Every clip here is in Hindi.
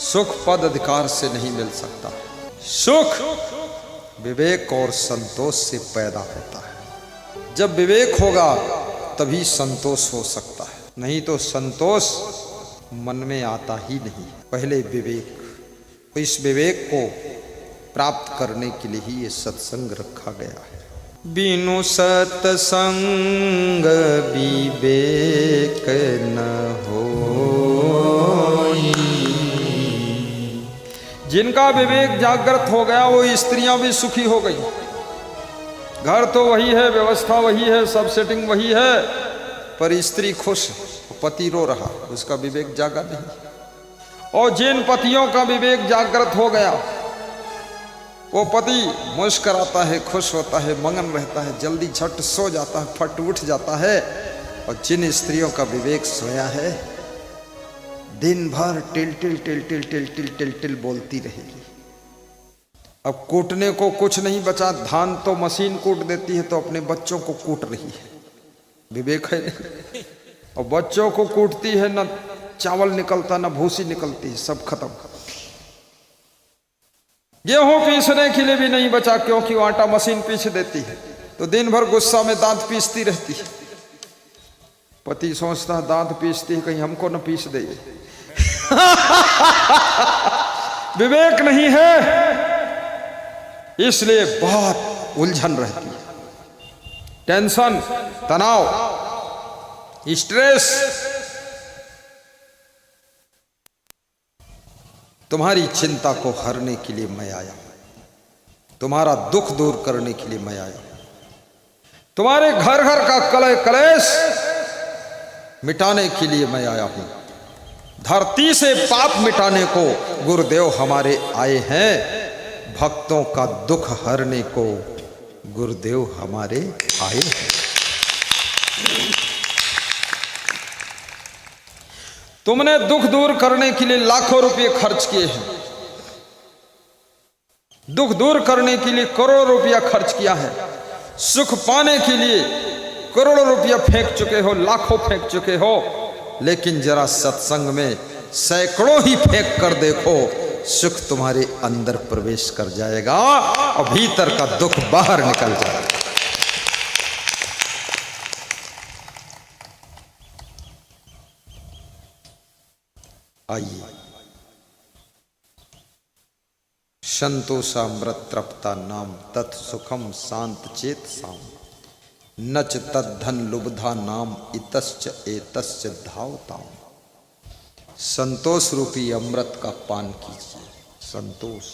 सुख पद अधिकार से नहीं मिल सकता। सुख विवेक और संतोष से पैदा होता है। जब विवेक होगा तभी संतोष हो सकता है, नहीं तो संतोष मन में आता ही नहीं। पहले विवेक, तो इस विवेक को प्राप्त करने के लिए ही ये सत्संग रखा गया है। बिनु सत्संग विवेक न होई। जिनका विवेक जागृत हो गया वो स्त्रियां भी सुखी हो गई। घर तो वही है, व्यवस्था वही है, सब सेटिंग वही है, पर स्त्री खुश, पति रो रहा, उसका विवेक जागा नहीं। और जिन पतियों का विवेक जागृत हो गया वो पति मुस्कुराता है, खुश होता है, मगन रहता है, जल्दी झट सो जाता है, फट उठ जाता है। और जिन स्त्रियों का विवेक सोया है दिन भर till till till till till till till till बोलती रहेगी। अब कूटने को कुछ नहीं बचा, धान तो मशीन कूट देती है तो अपने बच्चों को कूट रही है, विवेक है नहीं। और बच्चों को कूटती है, न चावल निकलता न भूसी निकलती है, सब खत्म। गेहूं पीसने के लिए भी नहीं बचा, क्योंकि वो आटा मशीन पीस देती है, तो दिन भर गुस्सा में दांत पीसती रहती है। पति सोचता है दांत पीसती है कहीं हमको न पीस दे। विवेक नहीं है, इसलिए बहुत उलझन रहती है, टेंशन, तनाव, स्ट्रेस। तुम्हारी चिंता को हरने के लिए मैं आया, तुम्हारा दुख दूर करने के लिए मैं आया, तुम्हारे घर घर का कलह कलेश मिटाने के लिए मैं आया हूं। धरती से पाप मिटाने को गुरुदेव हमारे आए हैं, भक्तों का दुख हरने को गुरुदेव हमारे आए हैं। तुमने दुख दूर करने के लिए लाखों रुपए खर्च किए हैं, दुख दूर करने के लिए करोड़ों रुपया खर्च किया है, सुख पाने के लिए करोड़ों रुपया फेंक चुके हो, लाखों फेंक चुके हो, लेकिन जरा सत्संग में सैकड़ों ही फेंक कर देखो, सुख तुम्हारे अंदर प्रवेश कर जाएगा और भीतर का दुख बाहर निकल जाएगा। आइए, संतोषामृत तृप्ता नाम तत् सुखम शांत चेत साम, नच तद्धन लुब्धा नाम इतश्च एतश्च धावताम। संतोष रूपी अमृत का पान कीजिए। संतोष,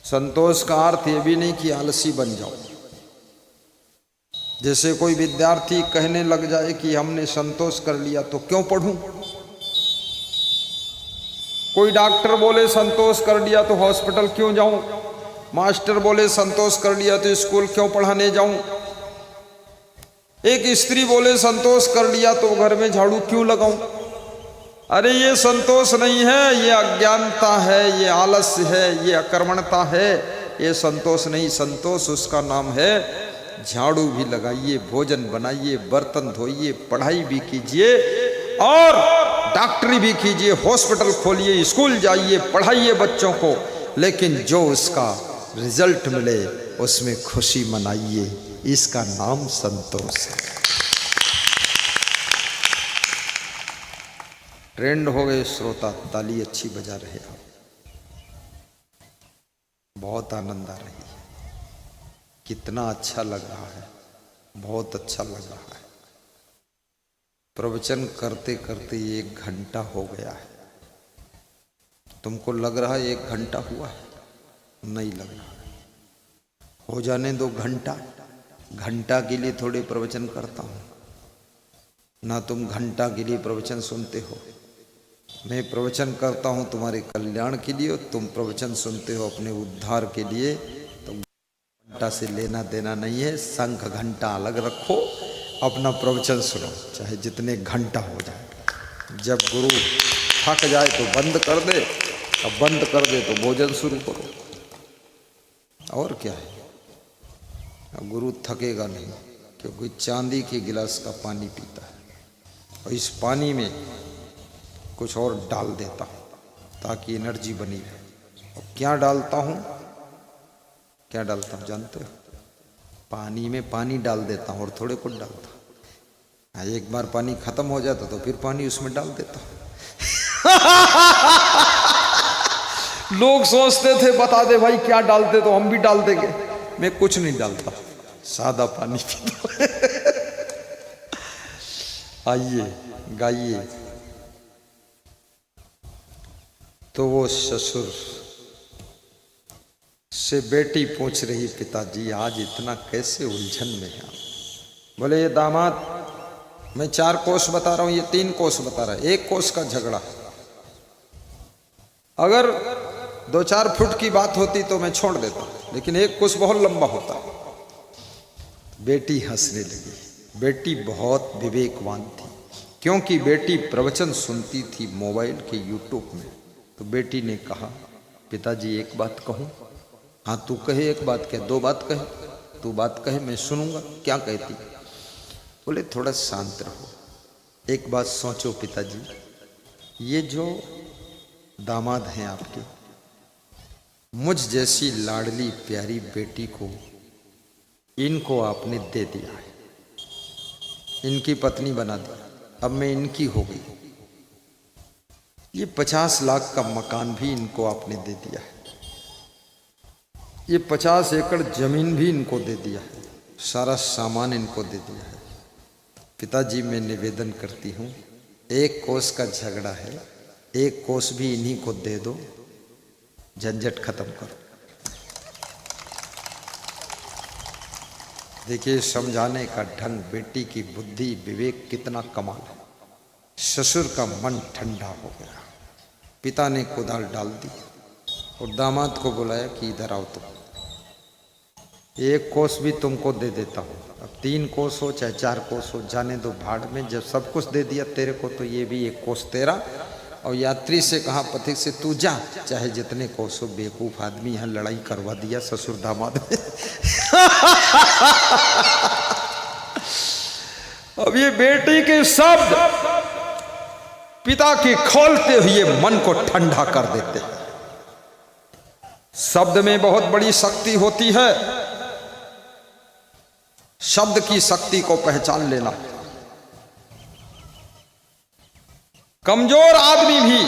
संतोष का अर्थ यह भी नहीं कि आलसी बन जाओ। जैसे कोई विद्यार्थी कहने लग जाए कि हमने संतोष कर लिया तो क्यों पढ़ूं, कोई डॉक्टर बोले संतोष कर लिया तो हॉस्पिटल क्यों जाऊं, मास्टर बोले संतोष कर लिया तो स्कूल क्यों पढ़ाने जाऊं, एक स्त्री बोले संतोष कर लिया तो घर में झाड़ू क्यों लगाऊं। अरे ये संतोष नहीं है, ये अज्ञानता है, ये आलस्य है, ये अकर्मणता है, ये संतोष नहीं। संतोष उसका नाम है, झाड़ू भी लगाइए, भोजन बनाइए, बर्तन धोइए, पढ़ाई भी कीजिए और डॉक्टरी भी कीजिए, हॉस्पिटल खोलिए, स्कूल जाइए, पढ़ाइए बच्चों को, लेकिन जो उसका रिजल्ट मिले उसमें खुशी मनाइए। इसका नाम संतोष है। ट्रेंड हो गए श्रोता, ताली अच्छी बजा रहे हो, बहुत आनंद आ रही है, कितना अच्छा लग रहा है, बहुत अच्छा लग रहा है। प्रवचन करते करते 1 घंटा हो गया है। तुमको लग रहा है 1 घंटा हुआ है? नहीं लग रहा। हो जाने दो घंटा, घंटा के लिए थोड़े प्रवचन करता हूँ ना, तुम घंटा के लिए प्रवचन सुनते हो। मैं प्रवचन करता हूँ तुम्हारे कल्याण के लिए, तुम प्रवचन सुनते हो अपने उद्धार के लिए। तो घंटा से लेना देना नहीं है, शंख घंटा अलग रखो, अपना प्रवचन सुनो, चाहे जितने घंटा हो जाए। जब गुरु थक जाए तो बंद कर दे, अब बंद कर दे तो भोजन शुरू करो, और क्या है। गुरु थकेगा नहीं, क्योंकि चांदी के गिलास का पानी पीता है, और इस पानी में कुछ और डाल देता हूँ ताकि एनर्जी बनी रहे। और क्या डालता हूँ, क्या डालता हूँ जानते हो? पानी में पानी डाल देता हूँ और थोड़े कुछ डालता हूँ। एक बार पानी खत्म हो जाता तो फिर पानी उसमें डाल देता हूँ। लोग सोचते थे बता दे भाई क्या डालते, तो हम भी डाल देंगे। मैं कुछ नहीं डालता, सादा पानी पीता। आइए गाइए। तो वो ससुर से बेटी पूछ रही, पिताजी आज इतना कैसे उलझन में है? बोले ये दामाद, मैं 4 कोस बता रहा हूं, ये 3 कोस बता रहा है। 1 कोस का झगड़ा, अगर 2-4 फुट की बात होती तो मैं छोड़ देता, लेकिन 1 कोस बहुत लंबा होता। बेटी हंसने लगी। बेटी बहुत विवेकवान थी, क्योंकि बेटी प्रवचन सुनती थी मोबाइल के यूट्यूब में। तो बेटी ने कहा, पिताजी एक बात कहूं? हाँ तू कहे, एक बात कहे, 2 बात कहे, तू बात कहे मैं सुनूंगा। क्या कहती? बोले थोड़ा शांत रहो, एक बात सोचो पिताजी, ये जो दामाद हैं आपके, मुझ जैसी लाडली प्यारी बेटी को इनको आपने दे दिया है, इनकी पत्नी बना दी, अब मैं इनकी हो गई। ये 50 लाख का मकान भी इनको आपने दे दिया है, ये 50 एकड़ जमीन भी इनको दे दिया है, सारा सामान इनको दे दिया है। पिताजी मैं निवेदन करती हूँ, 1 कोस का झगड़ा है, 1 कोस भी इन्हीं को दे दो, झंझट खत्म करो। देखिए समझाने का ढंग, बेटी की बुद्धि विवेक कितना कमाल है। ससुर का मन ठंडा हो गया। पिता ने कुदाल डाल दी और दामाद को बुलाया कि इधर आओ तुम, 1 कोस भी तुमको दे देता हूँ, अब 3 कोस हो चाहे 4 कोस हो, जाने दो भाड़ में। जब सब कुछ दे दिया तेरे को तो ये भी 1 कोस तेरा। और यात्री से कहा पथिक से, तू जा चाहे जितने कोस हो। बेवकूफ आदमी, यहाँ लड़ाई करवा दिया ससुर दामाद में। अब ये बेटी के शब्द पिता के खोलते हुए मन को ठंडा कर देते हैं। शब्द में बहुत बड़ी शक्ति होती है, शब्द की शक्ति को पहचान लेना। कमजोर आदमी भी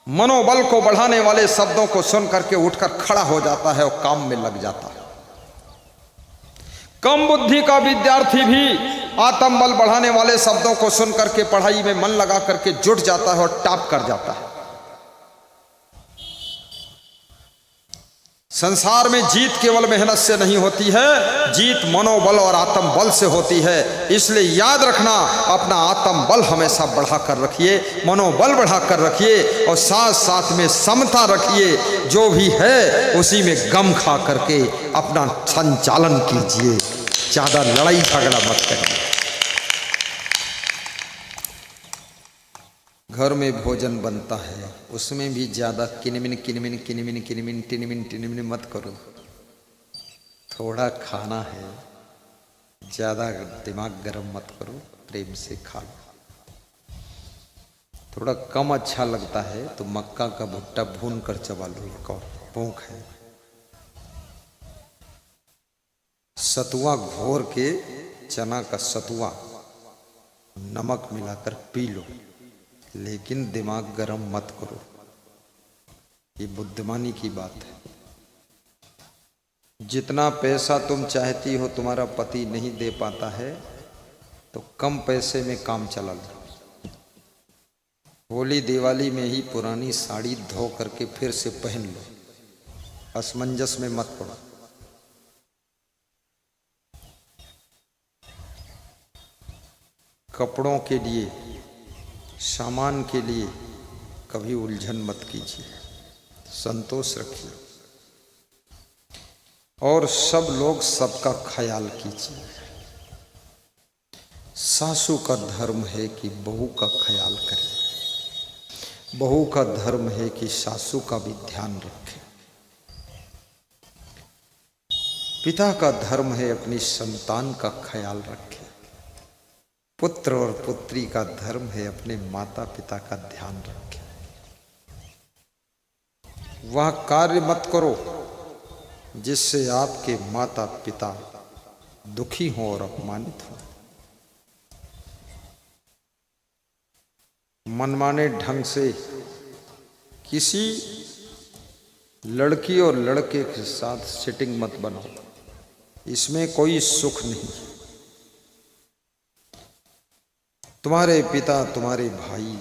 मनोबल को बढ़ाने वाले शब्दों को सुन करके उठकर खड़ा हो जाता है और काम में लग जाता है। कम बुद्धि का विद्यार्थी भी आत्मबल बढ़ाने वाले शब्दों को सुन करके पढ़ाई में मन लगा करके जुट जाता है और टॉप कर जाता है। संसार में जीत केवल मेहनत से नहीं होती है, जीत मनोबल और आत्मबल से होती है। इसलिए याद रखना, अपना आत्मबल हमेशा बढ़ाकर रखिए, मनोबल बढ़ाकर रखिए और साथ साथ में समता रखिए। जो भी है उसी में गम खा करके अपना संचालन कीजिए, ज्यादा लड़ाई झगड़ा मत करिए। घर में भोजन बनता है, उसमें भी ज्यादा किनमिन किनमिन किनमिन किनमिन टिनमिन टिनमिन मत करो। थोड़ा खाना है, ज्यादा दिमाग गर्म मत करो, प्रेम से खा लो। थोड़ा कम अच्छा लगता है तो मक्का का भुट्टा भून कर चबा लो, एक और भूख है। सतुआ घोर के, चना का सतुआ नमक मिलाकर पी लो, लेकिन दिमाग गरम मत करो। ये बुद्धिमानी की बात है। जितना पैसा तुम चाहती हो तुम्हारा पति नहीं दे पाता है तो कम पैसे में काम चला लो। होली दिवाली में ही पुरानी साड़ी धो करके फिर से पहन लो, असमंजस में मत पड़ो। कपड़ों के लिए, सामान के लिए कभी उलझन मत कीजिए, संतोष रखिए और सब लोग सबका ख्याल कीजिए। सासू का धर्म है कि बहू का ख्याल करे, बहू का धर्म है कि सासू का भी ध्यान रखे। पिता का धर्म है अपनी संतान का ख्याल रखे। पुत्र और पुत्री का धर्म है अपने माता पिता का ध्यान रखें। वह कार्य मत करो जिससे आपके माता पिता दुखी हों और अपमानित हों। मनमाने ढंग से किसी लड़की और लड़के के साथ सेटिंग मत बनाओ, इसमें कोई सुख नहीं। तुम्हारे पिता तुम्हारे भाई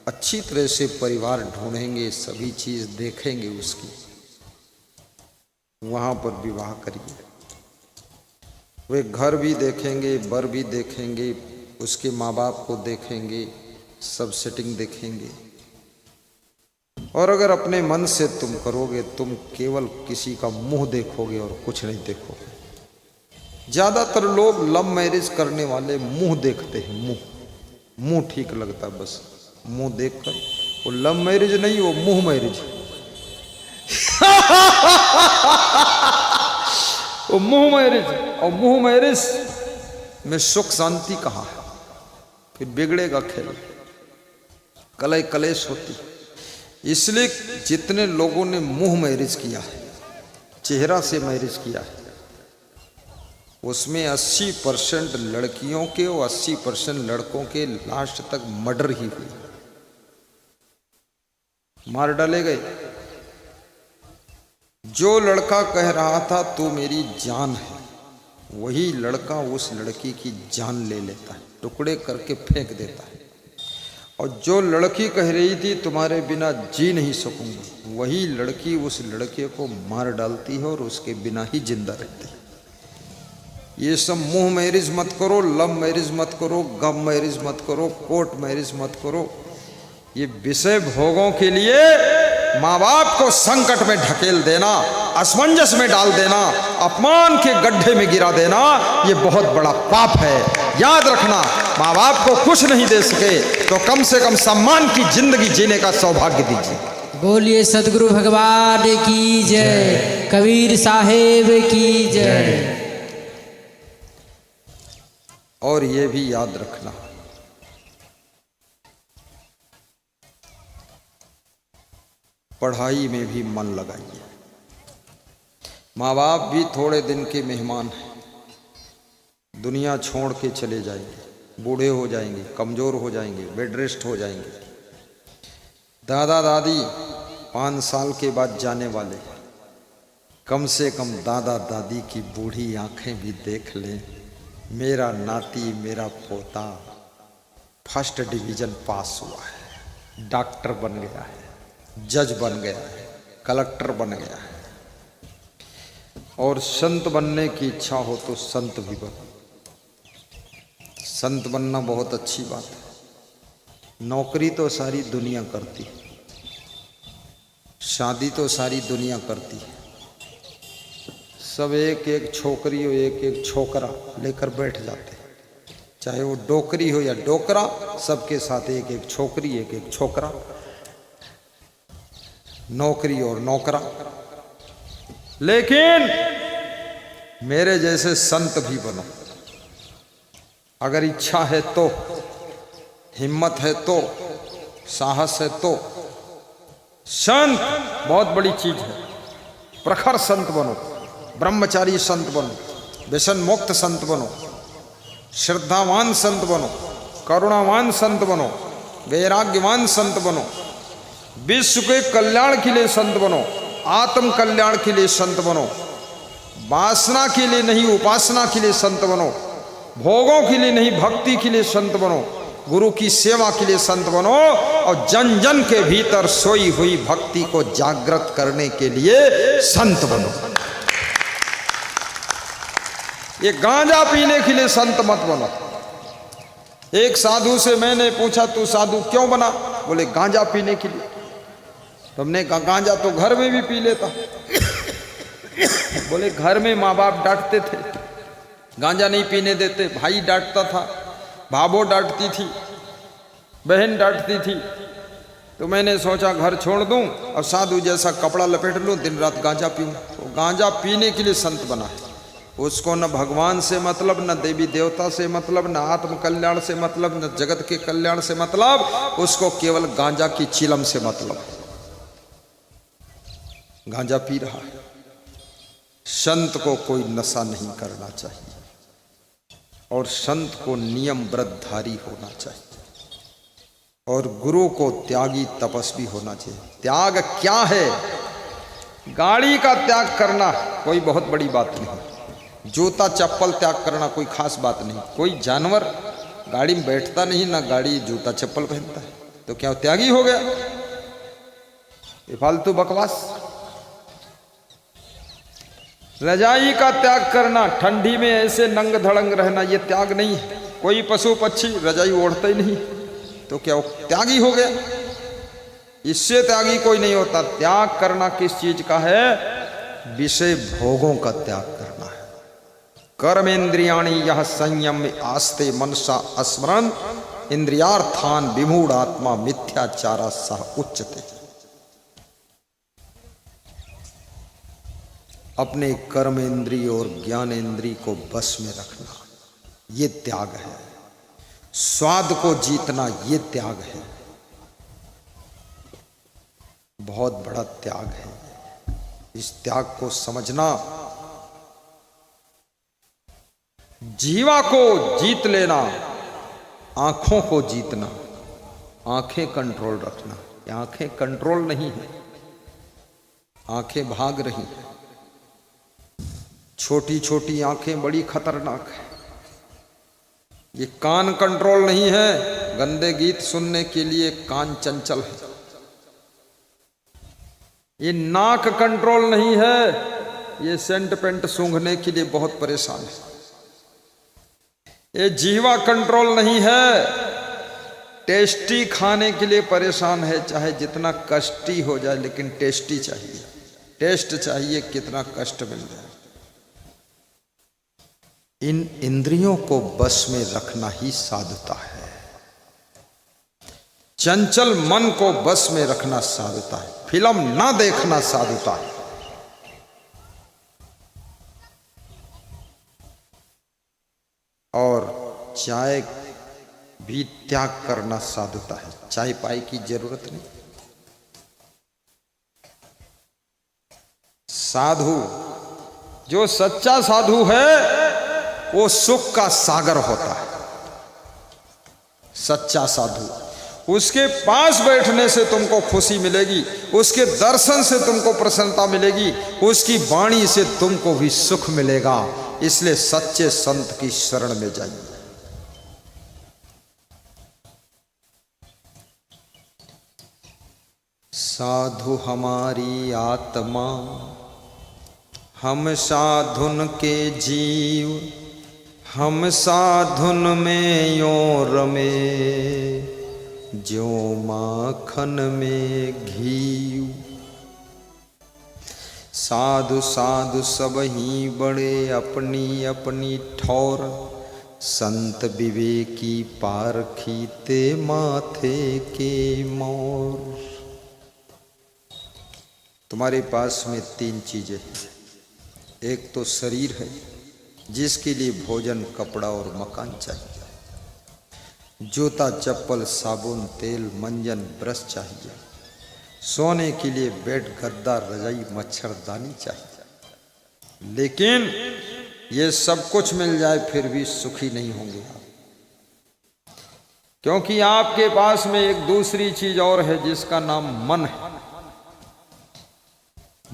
अच्छी तरह से परिवार ढूंढेंगे, सभी चीज देखेंगे उसकी, वहां पर विवाह करिए। वे घर भी देखेंगे, बर भी देखेंगे, उसके माँ बाप को देखेंगे, सब सेटिंग देखेंगे। और अगर अपने मन से तुम करोगे, तुम केवल किसी का मुंह देखोगे और कुछ नहीं देखोगे। ज्यादातर लोग लव मैरिज करने वाले मुंह देखते हैं, मुंह ठीक लगता, बस मुंह देखकर। वो लव मैरिज नहीं, वो मुंह मैरिज। वो मुंह मैरिज, और मुंह मैरिज में सुख शांति कहाँ है? फिर बिगड़ेगा खेल, कलह कलेश होती। इसलिए जितने लोगों ने मुंह मैरिज किया है, चेहरा से मैरिज किया है, उसमें 80% लड़कियों के और 80% लड़कों के लास्ट तक मर्डर ही हुई, मार डाले गए। जो लड़का कह रहा था तू मेरी जान है, वही लड़का उस लड़की की जान ले लेता है, टुकड़े करके फेंक देता है। और जो लड़की कह रही थी तुम्हारे बिना जी नहीं सकूंगी, वही लड़की उस लड़के को मार डालती है और उसके बिना ही जिंदा रहती है। ये सब मुंह मैरिज मत करो, लव मैरिज मत करो, गम मैरिज मत करो, कोर्ट मैरिज मत करो। ये विषय भोगों के लिए माँ बाप को संकट में ढकेल देना, असमंजस में डाल देना, अपमान के गड्ढे में गिरा देना, ये बहुत बड़ा पाप है। याद रखना, माँ बाप को कुछ नहीं दे सके तो कम से कम सम्मान की जिंदगी जीने का सौभाग्य दीजिए। बोलिए सदगुरु भगवान की जय, कबीर साहेब की जय। और ये भी याद रखना, पढ़ाई में भी मन लगाइए। माँ बाप भी थोड़े दिन के मेहमान हैं, दुनिया छोड़ के चले जाएंगे, बूढ़े हो जाएंगे, कमज़ोर हो जाएंगे, बेड रेस्ट हो जाएंगे। दादा दादी 5 साल के बाद जाने वाले, कम से कम दादा दादी की बूढ़ी आंखें भी देख लें, मेरा नाती मेरा पोता फर्स्ट डिवीज़न पास हुआ है, डॉक्टर बन गया है, जज बन गया है, कलेक्टर बन गया है। और संत बनने की इच्छा हो तो संत भी बनो। संत बनना बहुत अच्छी बात है। नौकरी तो सारी दुनिया करती है, शादी तो सारी दुनिया करती है, सब एक एक छोकरी हो, एक एक छोकरा लेकर बैठ जाते हैं, चाहे वो डोकरी हो या डोकरा, सबके साथ एक एक छोकरी, एक एक छोकरा, नौकरी और नौकरा। लेकिन मेरे जैसे संत भी बनो, अगर इच्छा है तो, हिम्मत है तो, साहस है तो। संत बहुत बड़ी चीज है। प्रखर संत बनो, ब्रह्मचारी संत बनो, व्यसन मुक्त संत बनो, श्रद्धावान संत बनो, करुणावान संत बनो, वैराग्यवान संत बनो, विश्व के कल्याण के लिए संत बनो, आत्म कल्याण के लिए संत बनो, वासना के लिए नहीं उपासना के लिए संत बनो, भोगों के लिए नहीं भक्ति के लिए संत बनो, गुरु की सेवा के लिए संत बनो, और जन जन के भीतर सोई हुई भक्ति को जागृत करने के लिए संत बनो। ये गांजा पीने के लिए संत मत बनो। एक साधु से मैंने पूछा तू साधु क्यों बना? बोले गांजा पीने के लिए। तुमने कहा गांजा तो घर में भी पी लेता। बोले घर में माँ बाप डांटते थे, गांजा नहीं पीने देते, भाई डांटता था, भाभो डांटती थी, बहन डांटती थी, तो मैंने सोचा घर छोड़ दूं और साधु जैसा कपड़ा लपेट लूं, दिन रात गांजा पीऊं। तो गांजा पीने के लिए संत बना है। उसको न भगवान से मतलब, न देवी देवता से मतलब, न आत्म कल्याण से मतलब, न जगत के कल्याण से मतलब, उसको केवल गांजा की चिलम से मतलब। गांजा पी रहा है। संत को कोई नशा नहीं करना चाहिए और संत को नियम व्रतधारी होना चाहिए और गुरु को त्यागी तपस्वी होना चाहिए। त्याग क्या है? गाड़ी का त्याग करना कोई बहुत बड़ी बात नहीं, जूता चप्पल त्याग करना कोई खास बात नहीं। कोई जानवर गाड़ी में बैठता नहीं, ना गाड़ी जूता चप्पल पहनता है, तो क्या त्यागी हो गया? ये फालतू बकवास। रजाई का त्याग करना, ठंडी में ऐसे नंग धड़ंग रहना, ये त्याग नहीं है। कोई पशु पक्षी रजाई ओढ़ता ही नहीं, तो क्या वो त्यागी हो गया? इससे त्यागी कोई नहीं होता। त्याग करना किस चीज का है? विषय भोगों का त्याग करना है। कर्मेंद्रियाणि यह संयम आस्ते मनसा स्मरण इंद्रियार्थान विमूढ़ आत्मा मिथ्याचारा सह उच्चते। अपने कर्मेंद्रिय और ज्ञानेंद्रिय को बस में रखना, ये त्याग है। स्वाद को जीतना, ये त्याग है। बहुत बड़ा त्याग है। इस त्याग को समझना, जीवा को जीत लेना, आंखों को जीतना, आंखें कंट्रोल रखना। ये आंखें कंट्रोल नहीं है, आंखें भाग रही हैं। छोटी छोटी आंखें बड़ी खतरनाक है। ये कान कंट्रोल नहीं है, गंदे गीत सुनने के लिए कान चंचल है। ये नाक कंट्रोल नहीं है, ये सेंट पेंट सूंघने के लिए बहुत परेशान है। ये जीवा कंट्रोल नहीं है, टेस्टी खाने के लिए परेशान है। चाहे जितना कष्टी हो जाए लेकिन टेस्टी चाहिए, टेस्ट चाहिए, कितना कष्ट मिल जाए। इन इंद्रियों को बस में रखना ही साधुता है। चंचल मन को बस में रखना साधुता है। फिल्म ना देखना साधुता है। और चाय भी त्याग करना साधुता है। चाय पाई की जरूरत नहीं। साधु, जो सच्चा साधु है वो सुख का सागर होता है। सच्चा साधु, उसके पास बैठने से तुमको खुशी मिलेगी, उसके दर्शन से तुमको प्रसन्नता मिलेगी, उसकी वाणी से तुमको भी सुख मिलेगा। इसलिए सच्चे संत की शरण में जाइए। साधु हमारी आत्मा, हम साधुन के जीव, हम साधुन में यों रमे, ज्यों माखन में घी। साधु साधु सब ही बड़े अपनी अपनी ठौर, संत विवेकी पारखी ते माथे के मोर। तुम्हारे पास में तीन चीजें हैं। एक तो शरीर है, जिसके लिए भोजन, कपड़ा और मकान चाहिए। जूता चप्पल, साबुन, तेल, मंजन, ब्रश चाहिए। सोने के लिए बेड, गद्दा, रजाई, मच्छरदानी चाहिए। लेकिन ये सब कुछ मिल जाए फिर भी सुखी नहीं होंगे आप, क्योंकि आपके पास में एक दूसरी चीज और है जिसका नाम मन है।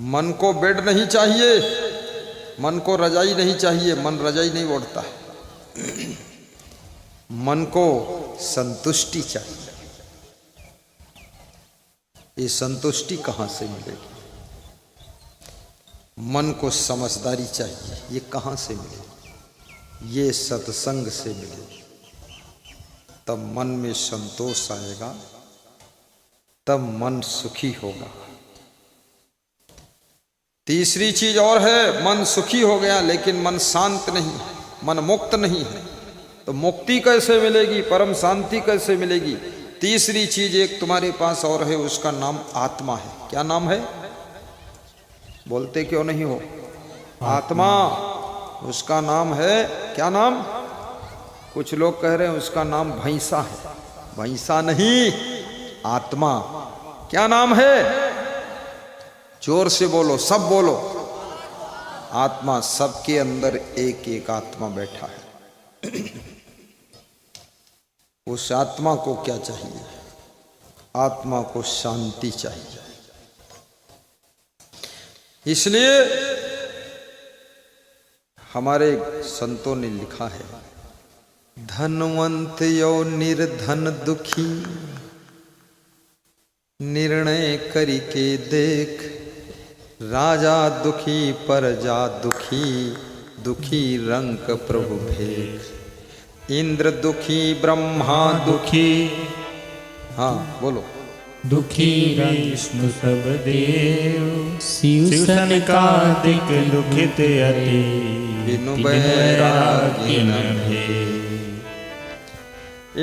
मन को बेड नहीं चाहिए, मन को रजाई नहीं चाहिए, मन रजाई नहीं ओढ़ता है। मन को संतुष्टि चाहिए। ये संतुष्टि कहाँ से मिलेगी? मन को समझदारी चाहिए। ये कहाँ से मिलेगी? ये सत्संग से मिलेगी। तब मन में संतोष आएगा, तब मन सुखी होगा। तीसरी चीज और है, मन सुखी हो गया लेकिन मन शांत नहीं है, मन मुक्त नहीं है, तो मुक्ति कैसे मिलेगी, परम शांति कैसे मिलेगी? तीसरी चीज एक तुम्हारे पास और है, उसका नाम आत्मा है। क्या नाम है? बोलते क्यों नहीं हो? आत्मा। उसका नाम है, क्या नाम? कुछ लोग कह रहे हैं उसका नाम भैंसा है। भैंसा नहीं, आत्मा। क्या नाम है? जोर से बोलो, सब बोलो। आत्मा। सबके अंदर एक एक आत्मा बैठा है। उस आत्मा को क्या चाहिए? आत्मा को शांति चाहिए। इसलिए हमारे संतों ने लिखा है, धनवंत यो निर्धन दुखी, निर्णय करी के देख, राजा दुखी प्रजा दुखी, दुखी रंक प्रभु भेख। इंद्र दुखी ब्रह्मा दुखी, हाँ बोलो, दुखी विष्णु सब देव, शिव सनकादिक दुखित अति, बिनु बैरागी न भे।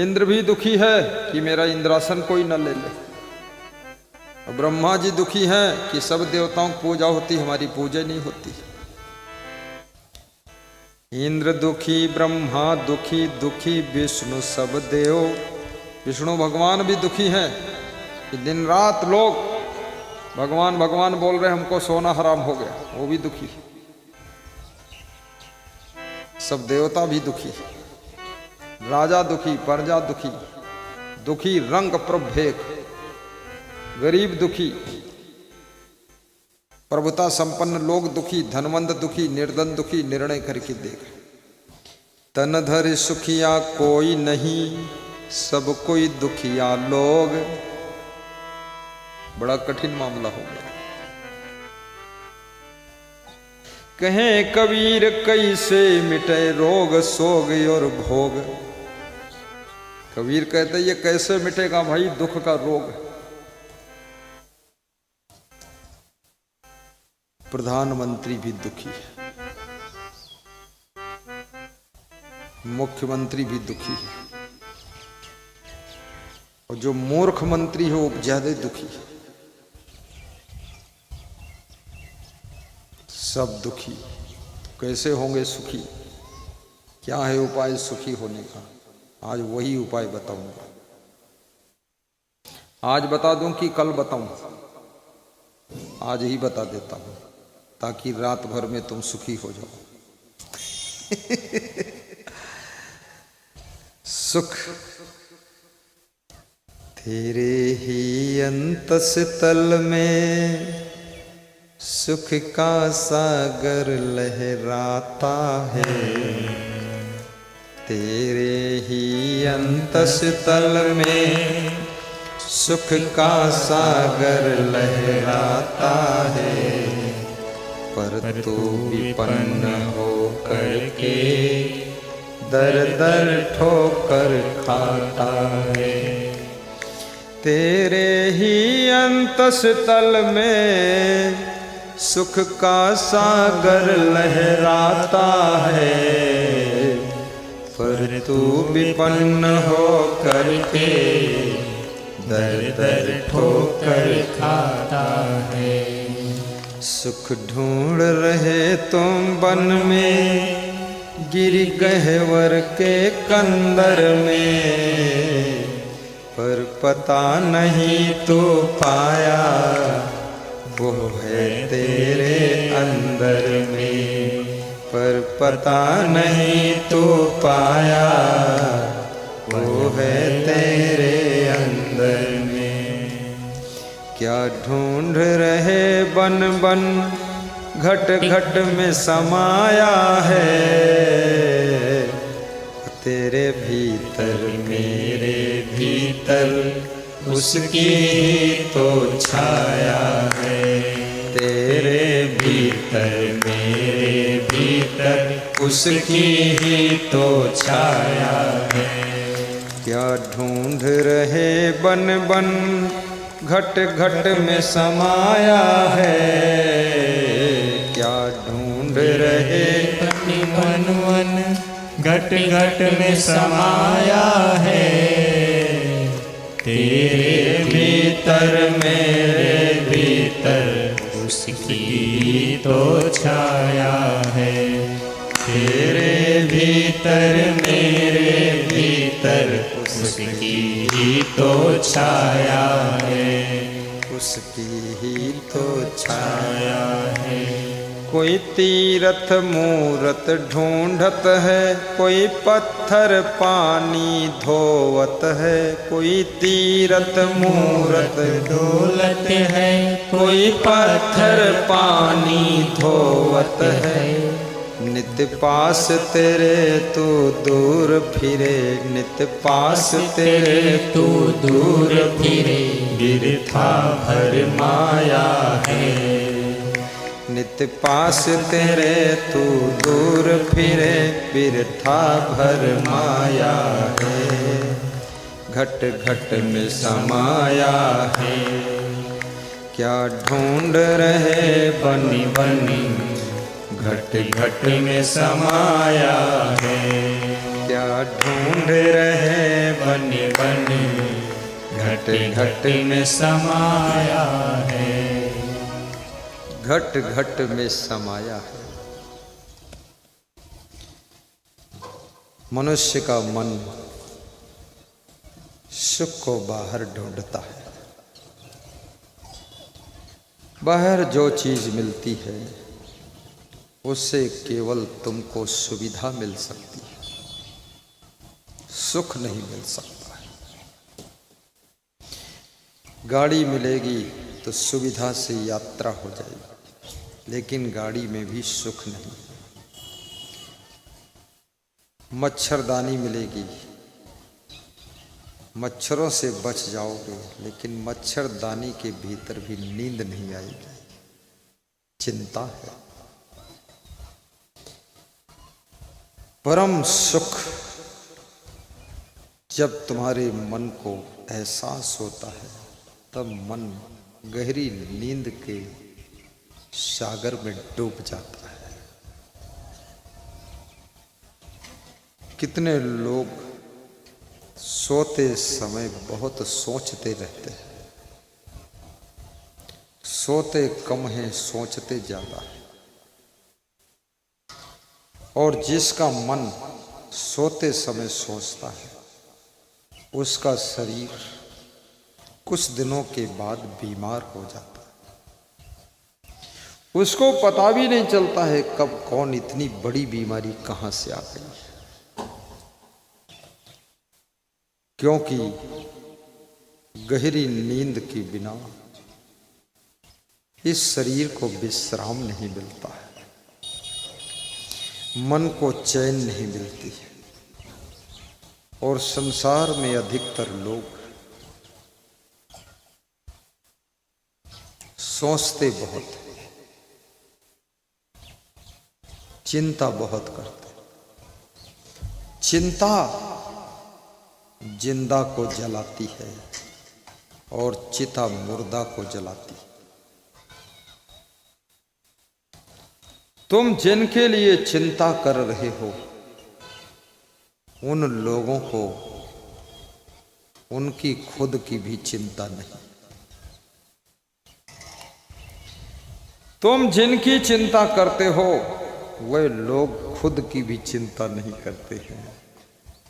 इंद्र भी दुखी है कि मेरा इंद्रासन कोई न ले ले। और ब्रह्मा जी दुखी हैं कि सब देवताओं की पूजा होती, हमारी पूजा नहीं होती। इंद्र दुखी, ब्रह्मा दुखी, दुखी विष्णु सब देव। विष्णु भगवान भी दुखी हैं कि दिन रात लोग भगवान भगवान बोल रहे, हमको सोना हराम हो गया, वो भी दुखी। सब देवता भी दुखी, राजा दुखी, प्रजा दुखी, दुखी रंग प्रभेक। गरीब दुखी, प्रभुता संपन्न लोग दुखी, धनवंत दुखी, निर्धन दुखी, निर्णय करके देख। तन धर सुखिया कोई नहीं, सब कोई दुखिया लोग। बड़ा कठिन मामला हो गया। कहें कबीर कैसे मिटे रोग सोग और भोग। कबीर कहते ये कैसे मिटेगा भाई दुख का रोग। प्रधानमंत्री भी दुखी है, मुख्यमंत्री भी दुखी है, और जो मूर्ख मंत्री है वो ज्यादा दुखी है। सब दुखी, कैसे होंगे सुखी? क्या है उपाय सुखी होने का? आज वही उपाय बताऊंगा। आज बता दूं कि कल बताऊं? आज ही बता देता हूं ताकि रात भर में तुम सुखी हो जाओ। सुख तेरे ही अंतस तल में सुख का सागर लहराता है। तेरे ही अंतस तल में सुख का सागर लहराता है। पर तू विपन्न हो करके दर दर ठोकर खाता है। तेरे ही अंतस तल में सुख का सागर लहराता है। पर तू विपन्न हो करके दर दर ठोकर खाता है। सुख ढूंढ रहे तुम वन में, गिर गहवर के कंदर में, पर पता नहीं तो पाया वो है तेरे अंदर में। पर पता नहीं तो पाया वो है तेरे अंदर में। क्या ढूंढ रहे बन बन घट घट में समाया है। तेरे भीतर मेरे भीतर उसकी तो छाया है। तेरे भीतर मेरे भीतर उसकी ही तो छाया है। क्या ढूंढ रहे बन बन घट घट में समाया है। क्या ढूंढ रहे मन मन घट घट में समाया है। तेरे भीतर मेरे भीतर उसकी तो छाया है। भीतर मेरे भीतर उसकी ही तो छाया है, उसकी ही तो छाया है। कोई तीरथ मूरत ढूंढत है, कोई पत्थर पानी धोवत है। कोई तीरथ मूरत डोलत है, कोई पत्थर पानी धोवत है। नित्य पास तेरे तू दूर फिरे, नित्य पास तेरे तू दूर फिरे, बिरथा भर माया है। नित्य पास तेरे तू दूर फिरे, बिरथा भर माया है। घट घट में समाया है, क्या ढूंढ रहे बनी बनी। घट घट में समाया है, क्या ढूंढ रहे बनी बनी। घट घट में समाया है, घट घट में समाया है। मनुष्य का मन सुख को बाहर ढूंढता है। बाहर जो चीज मिलती है उससे केवल तुमको सुविधा मिल सकती है, सुख नहीं मिल सकता है। गाड़ी मिलेगी तो सुविधा से यात्रा हो जाएगी, लेकिन गाड़ी में भी सुख नहीं। मच्छरदानी मिलेगी, मच्छरों से बच जाओगे, लेकिन मच्छरदानी के भीतर भी नींद नहीं आएगी, चिंता है। परम सुख जब तुम्हारे मन को एहसास होता है, तब मन गहरी नींद के सागर में डूब जाता है। कितने लोग सोते समय बहुत सोचते रहते हैं, सोते कम हैं, सोचते ज्यादा है। और जिसका मन सोते समय सोचता है, उसका शरीर कुछ दिनों के बाद बीमार हो जाता है। उसको पता भी नहीं चलता है कब कौन इतनी बड़ी बीमारी कहां से आ गई, क्योंकि गहरी नींद के बिना इस शरीर को विश्राम नहीं मिलता है, मन को चैन नहीं मिलती है। और संसार में अधिकतर लोग सोचते बहुत हैं, चिंता बहुत करते हैं। चिंता जिंदा को जलाती है और चिता मुर्दा को जलाती है। तुम जिनके लिए चिंता कर रहे हो, उन लोगों को उनकी खुद की भी चिंता नहीं। तुम जिनकी चिंता करते हो, वे लोग खुद की भी चिंता नहीं करते हैं,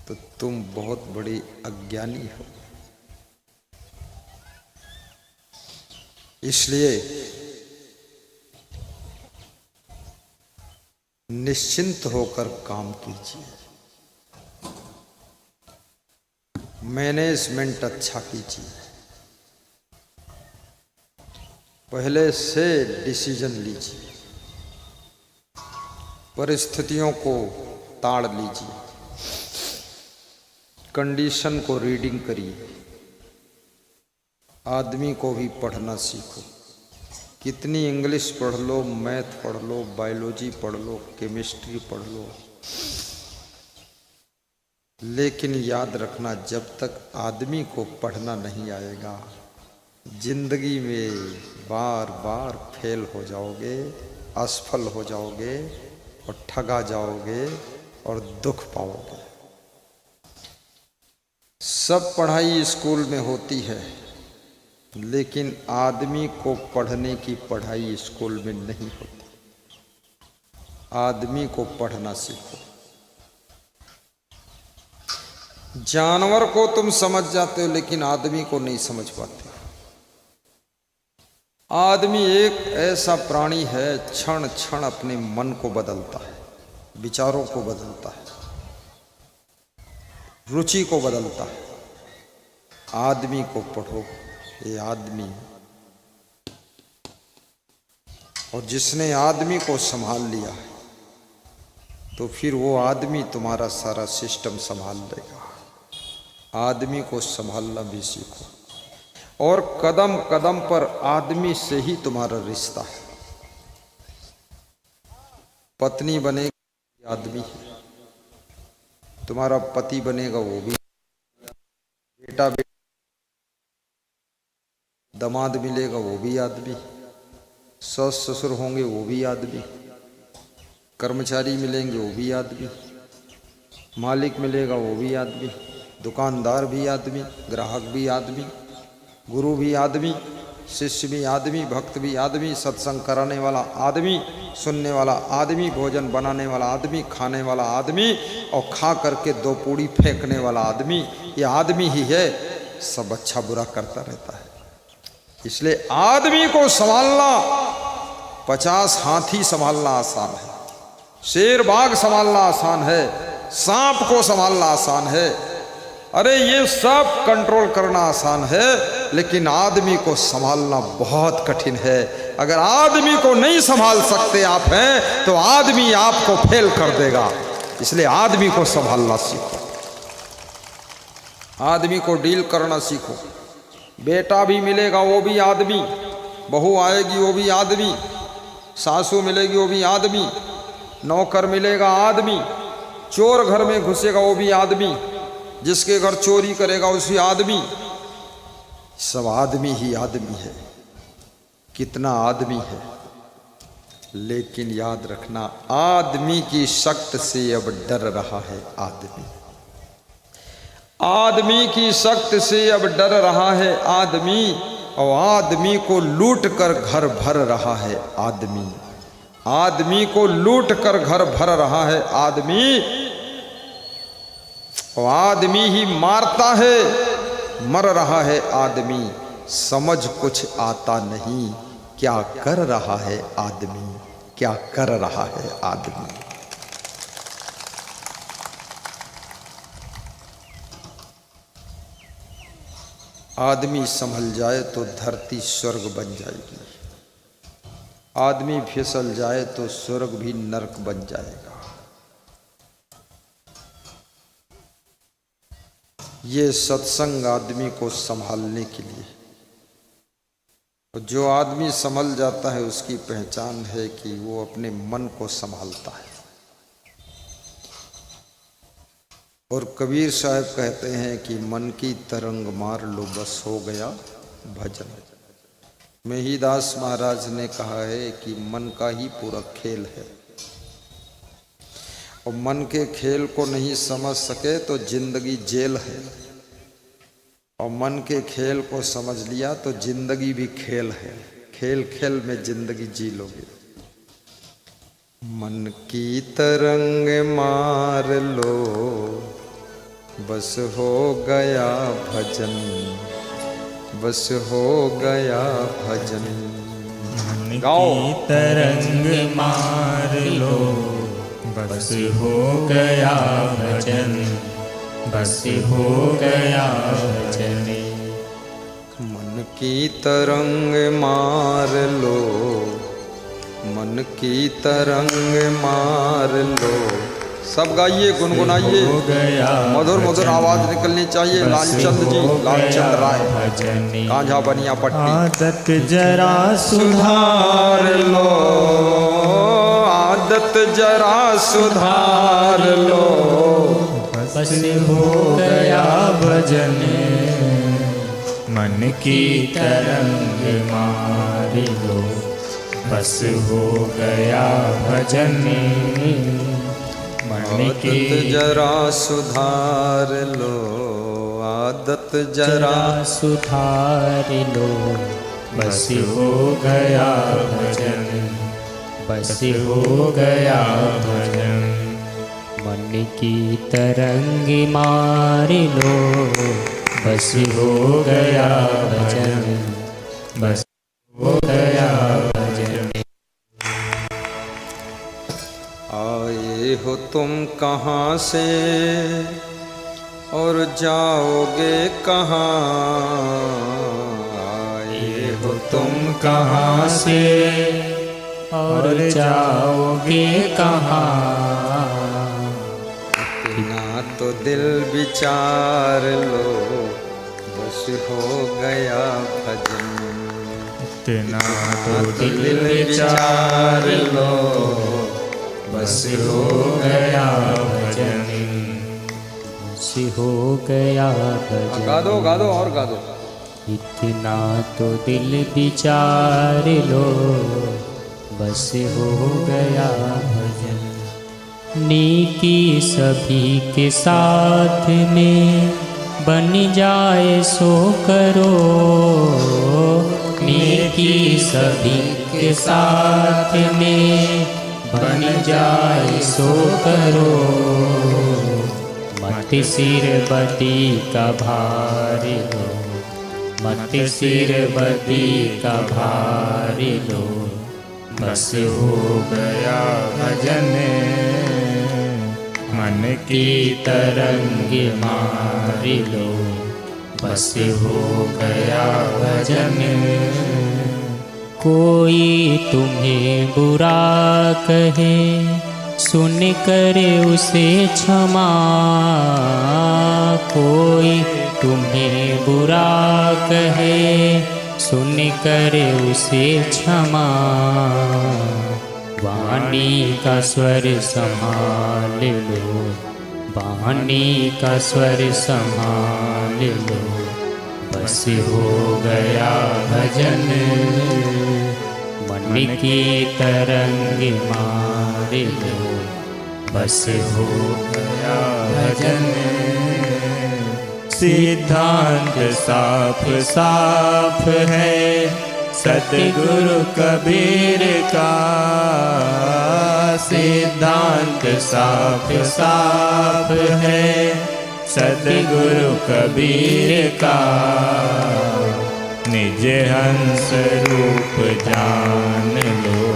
तो तुम बहुत बड़े अज्ञानी हो। इसलिए निश्चिंत होकर काम कीजिए, मैनेजमेंट अच्छा कीजिए, पहले से डिसीजन लीजिए, परिस्थितियों को ताड़ लीजिए, कंडीशन को रीडिंग करिए। आदमी को भी पढ़ना सीखो। कितनी इंग्लिश पढ़ लो, मैथ पढ़ लो, बायोलॉजी पढ़ लो, केमिस्ट्री पढ़ लो, लेकिन याद रखना, जब तक आदमी को पढ़ना नहीं आएगा, जिंदगी में बार बार फेल हो जाओगे, असफल हो जाओगे और ठगा जाओगे और दुख पाओगे। सब पढ़ाई स्कूल में होती है, लेकिन आदमी को पढ़ने की पढ़ाई स्कूल में नहीं होती। आदमी को पढ़ना सीखो। जानवर को तुम समझ जाते हो लेकिन आदमी को नहीं समझ पाते। आदमी एक ऐसा प्राणी है, क्षण क्षण अपने मन को बदलता है, विचारों को बदलता है, रुचि को बदलता है। आदमी को पढ़ो, ये आदमी, और जिसने आदमी को संभाल लिया है तो फिर वो आदमी तुम्हारा सारा सिस्टम संभाल लेगा। आदमी को संभालना भी सीखो और कदम कदम पर आदमी से ही तुम्हारा रिश्ता है। पत्नी बनेगी आदमी है, तुम्हारा पति बनेगा वो भी, बेटा दामाद मिलेगा वो भी आदमी, सास ससुर होंगे वो भी आदमी, कर्मचारी मिलेंगे वो भी आदमी, मालिक मिलेगा वो भी आदमी, दुकानदार भी आदमी, ग्राहक भी आदमी, गुरु भी आदमी, शिष्य भी आदमी, भक्त भी आदमी, सत्संग कराने वाला आदमी, सुनने वाला आदमी, भोजन बनाने वाला आदमी, खाने वाला आदमी और खा करके 2 पूड़ी फेंकने वाला आदमी, ये आदमी ही है। सब अच्छा बुरा करता रहता है। इसलिए आदमी को संभालना 50 हाथी संभालना आसान है, शेर बाघ संभालना आसान है, सांप को संभालना आसान है, अरे ये सब कंट्रोल करना आसान है, लेकिन आदमी को संभालना बहुत कठिन है। अगर आदमी को नहीं संभाल सकते आप हैं तो आदमी आपको फेल कर देगा। इसलिए आदमी को संभालना सीखो, आदमी को डील करना सीखो। बेटा भी मिलेगा वो भी आदमी, बहू आएगी वो भी आदमी, सासू मिलेगी वो भी आदमी, नौकर मिलेगा आदमी, चोर घर में घुसेगा वो भी आदमी, जिसके घर चोरी करेगा उसी आदमी। सब आदमी ही आदमी है। कितना आदमी है, लेकिन याद रखना आदमी की शक्ति से अब डर रहा है आदमी। आदमी की शक्ति से अब डर रहा है आदमी, और आदमी को लूट कर घर भर रहा है आदमी। आदमी को लूट कर घर भर रहा है आदमी, और आदमी ही मारता है, मर रहा है आदमी। समझ कुछ आता नहीं, क्या कर रहा है आदमी, क्या कर रहा है आदमी। आदमी संभल जाए तो धरती स्वर्ग बन जाएगी, आदमी फिसल जाए तो स्वर्ग भी नरक बन जाएगा। ये सत्संग आदमी को संभालने के लिए, जो आदमी संभल जाता है उसकी पहचान है कि वो अपने मन को संभालता है। और कबीर साहब कहते हैं कि मन की तरंग मार लो बस हो गया भजन। मेहीदास महाराज ने कहा है कि मन का ही पूरा खेल है, और मन के खेल को नहीं समझ सके तो जिंदगी जेल है, और मन के खेल को समझ लिया तो जिंदगी भी खेल है। खेल खेल में जिंदगी जी लोगे। मन की तरंग मार लो बस हो गया भजन, बस हो गया भजन। मन की तरंग मार लो बस हो गया भजन, बस हो गया भजन। मन की तरंग मार लो, मन की तरंग मार लो। सब गाइए, गुनगुनाइए, मधुर मधुर आवाज निकलनी चाहिए। लालचंद जी, लालचंद राय, कांझा बनिया पट्टी। आदत जरा सुधार लो, आदत जरा सुधार लो, बस हो गया भजन। मन की तरंग मार लो बस हो गया भजन। आदत जरा सुधार लो, आदत जरा सुधार लो, बस हो गया भजन, बस हो गया भजन। मन की तरंग मार लो, बस हो गया भजन, बस हो गया भजन। आए हो तुम कहाँ से और जाओगे कहाँ, आए हो तुम कहाँ से और जाओगे कहाँ, इतना तो दिल विचार लो, बस हो गया भजन। इतना तो दिल विचार लो, बस हो गया भजन, बस हो गया भजन। गा दो गा दो और गा दो। इतना तो दिल विचार लो, बस हो गया भजन। नेकी सभी के साथ में बन जाए सो करो, नेकी सभी के साथ में बन जाए सो करो। मत सिर बदी का भार लो, मत सिर बदी का भार लो, बस हो गया भजन। मन की तरंग मार लो, बस हो गया भजन। कोई तुम्हें बुरा कहे, सुन कर उसे क्षमा, कोई तुम्हें बुरा कहे, सुन कर उसे क्षमा। वाणी का स्वर संभाल लो, वाणी का स्वर संभाल लो, बस हो गया भजन। मन की तरंग मार लो, बस हो गया भजन। सिद्धांत साफ साफ है सतगुरु कबीर का, सिद्धांत साफ साफ है सतगुरु कबीर का। निज हंस रूप जान लो,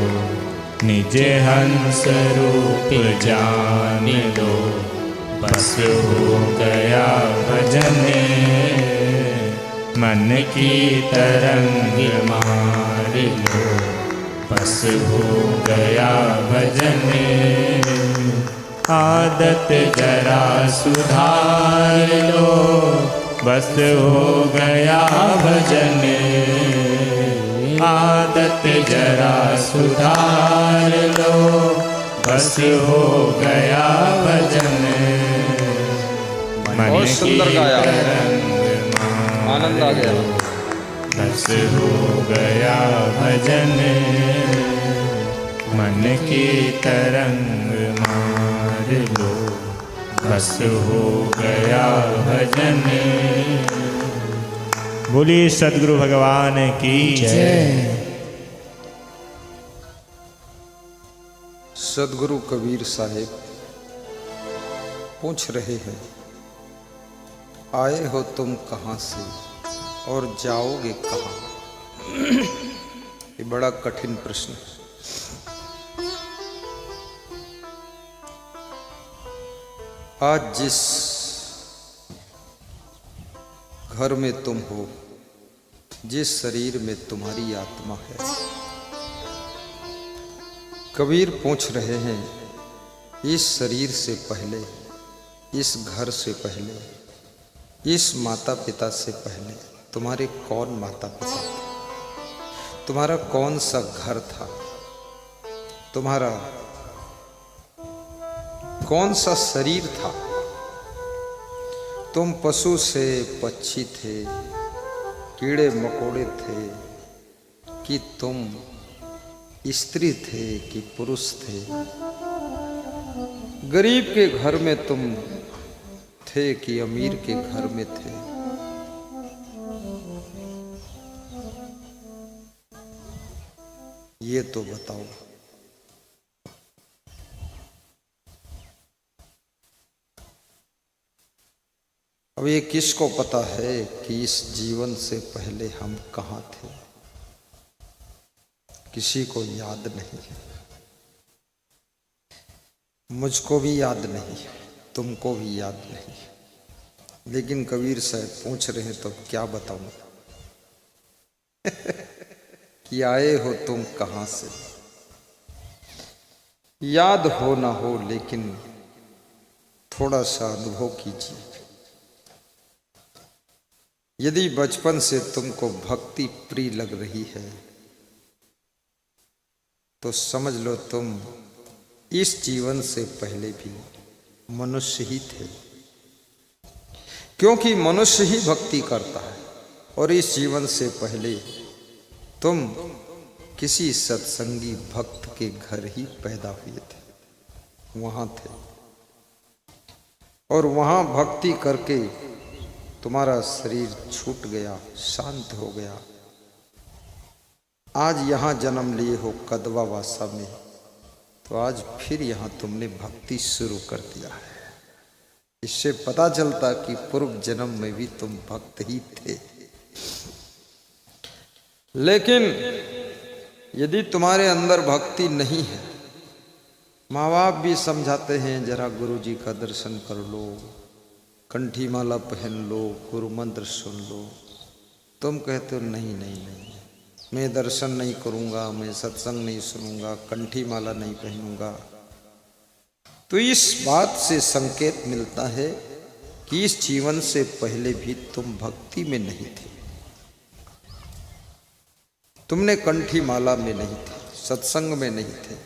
निज हंस रूप जान लो, बस हो गया भजन। मन की तरंग मार लो, बस हो गया भजन। आदत जरा सुधार लो, बस हो गया भजन। आदत जरा सुधार लो, बस हो गया भजन। मन बहुत सुंदर गाया, आनंद आ गया। बस हो गया भजन। मन की तरंग मार लो, बस हो गया भजन। बोलिए सद्गुरु भगवान की जय। सदगुरु कबीर साहेब पूछ रहे हैं, आए हो तुम कहाँ से और जाओगे कहाँ। ये बड़ा कठिन प्रश्न है। आज जिस घर में तुम हो, जिस शरीर में तुम्हारी आत्मा है, कबीर पूछ रहे हैं, इस शरीर से पहले, इस घर से पहले, इस माता पिता से पहले तुम्हारे कौन माता पिता थे? तुम्हारा कौन सा घर था? तुम्हारा कौन सा शरीर था? तुम पशु से पक्षी थे, कीड़े मकोड़े थे, कि तुम स्त्री थे कि पुरुष थे? गरीब के घर में तुम थे कि अमीर के घर में थे? ये तो बताओ। अब ये किसको पता है कि इस जीवन से पहले हम कहाँ थे? किसी को याद नहीं है। मुझको भी याद नहीं है, तुमको भी याद नहीं है। लेकिन कबीर साहब पूछ रहे हैं तो क्या बताऊं कि आए हो तुम कहाँ से? याद हो ना हो लेकिन थोड़ा सा अनुभव कीजिए। यदि बचपन से तुमको भक्ति प्रिय लग रही है तो समझ लो तुम इस जीवन से पहले भी मनुष्य ही थे, क्योंकि मनुष्य ही भक्ति करता है। और इस जीवन से पहले तुम किसी सत्संगी भक्त के घर ही पैदा हुए थे, वहां थे, और वहां भक्ति करके तुम्हारा शरीर छूट गया, शांत हो गया। आज यहां जन्म लिए हो कदवा वासा में, तो आज फिर यहां तुमने भक्ति शुरू कर दिया है। इससे पता चलता कि पूर्व जन्म में भी तुम भक्त ही थे। लेकिन यदि तुम्हारे अंदर भक्ति नहीं है, माँ बाप भी समझाते हैं जरा गुरुजी का दर्शन कर लो, कंठी माला पहन लो, गुरु मंत्र सुन लो, तुम कहते हो नहीं नहीं नहीं, मैं दर्शन नहीं करूंगा, मैं सत्संग नहीं सुनूंगा, कंठी माला नहीं पहनूंगा, तो इस बात से संकेत मिलता है कि इस जीवन से पहले भी तुम भक्ति में नहीं थे। तुमने कंठी माला में नहीं थे, सत्संग में नहीं थे।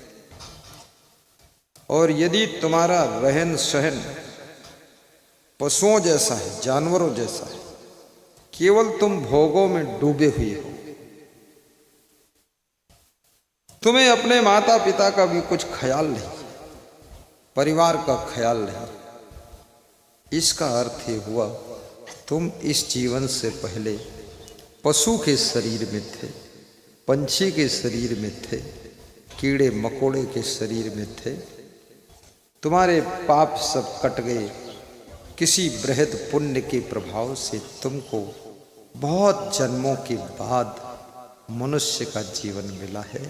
और यदि तुम्हारा रहन सहन पशुओं जैसा है, जानवरों जैसा है, केवल तुम भोगों में डूबे हुए हो, तुम्हें अपने माता पिता का भी कुछ ख्याल नहीं, परिवार का ख्याल नहीं, इसका अर्थ ये हुआ तुम इस जीवन से पहले पशु के शरीर में थे, पंछी के शरीर में थे, कीड़े मकोड़े के शरीर में थे। तुम्हारे पाप सब कट गए। किसी बृहद पुण्य के प्रभाव से तुमको बहुत जन्मों के बाद मनुष्य का जीवन मिला है।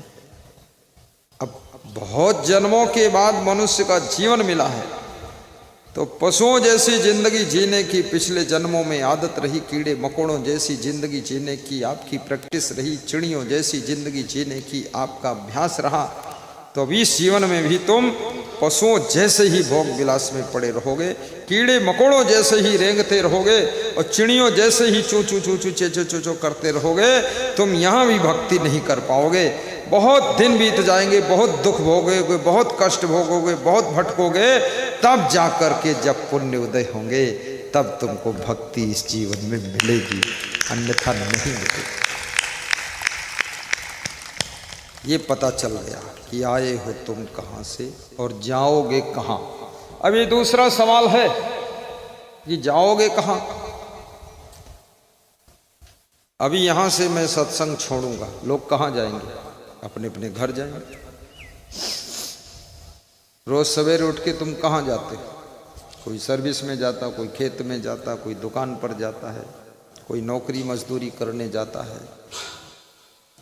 अब बहुत जन्मों के बाद मनुष्य का जीवन मिला है, तो पशुओं जैसी जिंदगी जीने की पिछले जन्मों में आदत रही, कीड़े मकोड़ों जैसी जिंदगी जीने की आपकी प्रैक्टिस रही, चिड़ियों जैसी जिंदगी जीने की आपका अभ्यास रहा, तो अब इस जीवन में भी तुम पशुओं जैसे ही भोग विलास में पड़े रहोगे, कीड़े मकोड़ों जैसे ही रेंगते रहोगे और चिड़ियों जैसे ही चू चू चू चू चे चो चो चो करते रहोगे। तुम यहाँ भी भक्ति नहीं कर पाओगे। बहुत दिन बीत जाएंगे, बहुत दुख भोगोगे, बहुत कष्ट भोगोगे, बहुत भटकोगे, तब जा कर के जब पुण्य उदय होंगे तब तुमको भक्ति इस जीवन में मिलेगी, अन्यथा नहीं मिलेगी। ये पता चल गया कि आए हो तुम कहाँ से और जाओगे कहाँ। अब ये दूसरा सवाल है कि जाओगे कहाँ। अभी यहां से मैं सत्संग छोड़ूंगा, लोग कहाँ जाएंगे? अपने अपने घर जाएंगे। रोज सवेरे उठ के तुम कहाँ जाते हो? कोई सर्विस में जाता, कोई खेत में जाता, कोई दुकान पर जाता है, कोई नौकरी मजदूरी करने जाता है,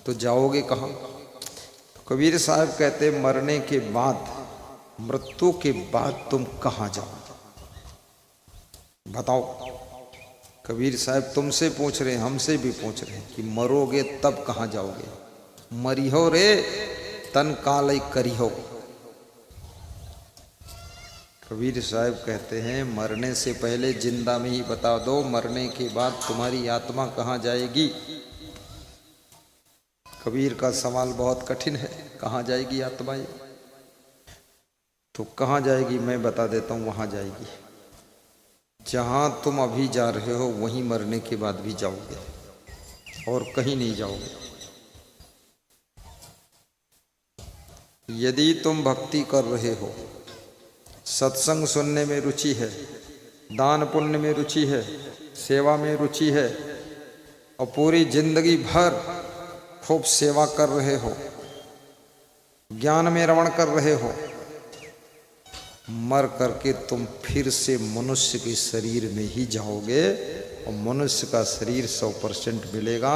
तो जाओगे कहाँ? कबीर साहब कहते मरने के बाद, मृत्यु के बाद तुम कहाँ जाओगे? बताओ। कबीर साहब तुमसे पूछ रहे हैं, हमसे भी पूछ रहे हैं कि मरोगे तब कहाँ जाओगे? मरिहो रे तन कालई करिहो। कबीर साहब कहते हैं मरने से पहले जिंदा में ही बता दो, मरने के बाद तुम्हारी आत्मा कहाँ जाएगी? कबीर का सवाल बहुत कठिन है, कहाँ जाएगी आत्मा? तो कहाँ जाएगी मैं बता देता हूँ, वहाँ जाएगी जहाँ तुम अभी जा रहे हो, वहीं मरने के बाद भी जाओगे और कहीं नहीं जाओगे। यदि तुम भक्ति कर रहे हो, सत्संग सुनने में रुचि है, दान पुण्य में रुचि है, सेवा में रुचि है, और पूरी जिंदगी भर खूब सेवा कर रहे हो, ज्ञान में रमण कर रहे हो, मर करके तुम फिर से मनुष्य के शरीर में ही जाओगे और मनुष्य का शरीर 100% मिलेगा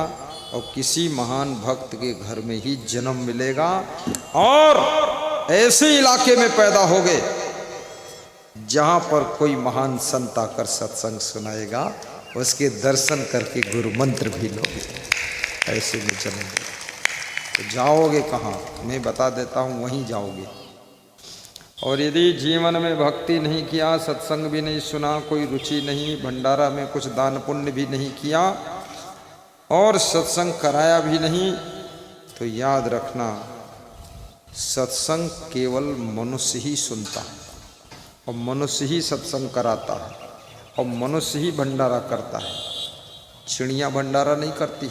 और किसी महान भक्त के घर में ही जन्म मिलेगा और ऐसे इलाके में पैदा होगे जहाँ पर कोई महान संत आकर सत्संग सुनाएगा, उसके दर्शन करके गुरु मंत्र भी लोगे, ऐसे में जन्म मिलेगा। तो जाओगे कहाँ, मैं बता देता हूँ, वहीं जाओगे। और यदि जीवन में भक्ति नहीं किया, सत्संग भी नहीं सुना, कोई रुचि नहीं, भंडारा में कुछ दान पुण्य भी नहीं किया और सत्संग कराया भी नहीं, तो याद रखना सत्संग केवल मनुष्य ही सुनता है और मनुष्य ही सत्संग कराता है और मनुष्य ही भंडारा करता है। चिड़िया भंडारा नहीं करती,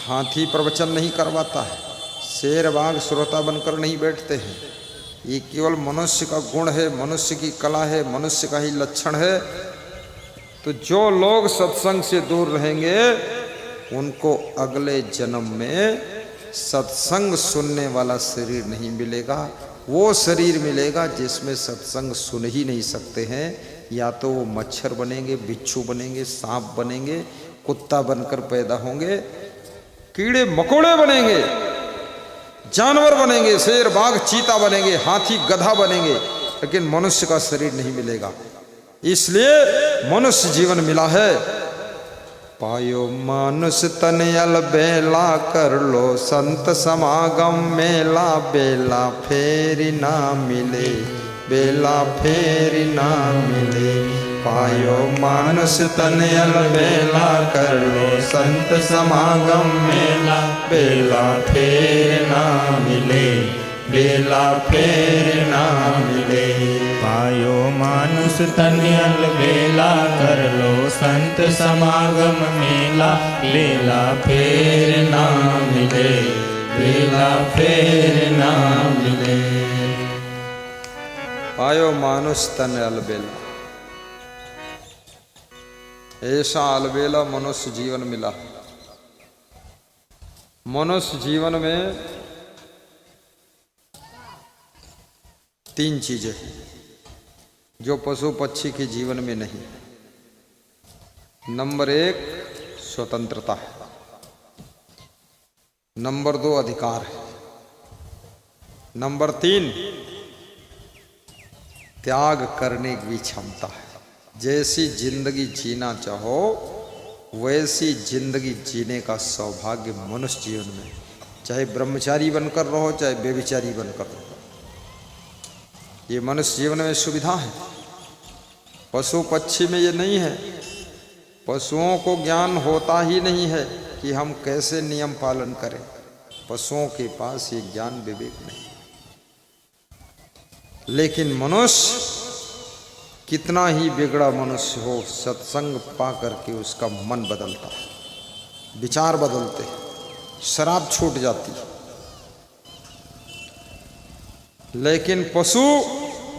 हाथी प्रवचन नहीं करवाता है, शेर बाघ श्रोता बनकर नहीं बैठते हैं। ये केवल मनुष्य का गुण है, मनुष्य की कला है, मनुष्य का ही लक्षण है। तो जो लोग सत्संग से दूर रहेंगे उनको अगले जन्म में सत्संग सुनने वाला शरीर नहीं मिलेगा, वो शरीर मिलेगा जिसमें सत्संग सुन ही नहीं सकते हैं। या तो वो मच्छर बनेंगे, बिच्छू बनेंगे, सांप बनेंगे, कुत्ता बनकर पैदा होंगे, कीड़े मकोड़े बनेंगे, जानवर बनेंगे, शेर बाघ चीता बनेंगे, हाथी गधा बनेंगे, लेकिन मनुष्य का शरीर नहीं मिलेगा। इसलिए मनुष्य जीवन मिला है। पायो मानुष तन अलबेला, कर लो संत समागम मेला, बेला फेरी ना मिले, बेला फेरी ना मिले। पायो मानुष तन अलबेला, कर लो संत समागम मेला, बेला फेर ना मिले, बेला फेर ना मिले। पायो मानुष तन अलबेला, कर लो संत समागम मेला, बेला फेर ना मिले, बेला फेर ना मिले। पायो मानुष तन अलबेला, ऐसा अलबेला मनुष्य जीवन मिला। मनुष्य जीवन में 3 चीजें जो पशु पक्षी के जीवन में नहीं। नंबर 1 स्वतंत्रता है, नंबर 2 अधिकार है, नंबर 3 त्याग करने की क्षमता है। जैसी जिंदगी जीना चाहो वैसी जिंदगी जीने का सौभाग्य मनुष्य जीवन में, चाहे ब्रह्मचारी बनकर रहो चाहे बेविचारी बनकर रहो, ये मनुष्य जीवन में सुविधा है। पशु पक्षी में ये नहीं है। पशुओं को ज्ञान होता ही नहीं है कि हम कैसे नियम पालन करें। पशुओं के पास ये ज्ञान विवेक नहीं। लेकिन मनुष्य कितना ही बिगड़ा मनुष्य हो, सत्संग पा करके उसका मन बदलता है, विचार बदलते हैं, शराब छूट जाती है। लेकिन पशु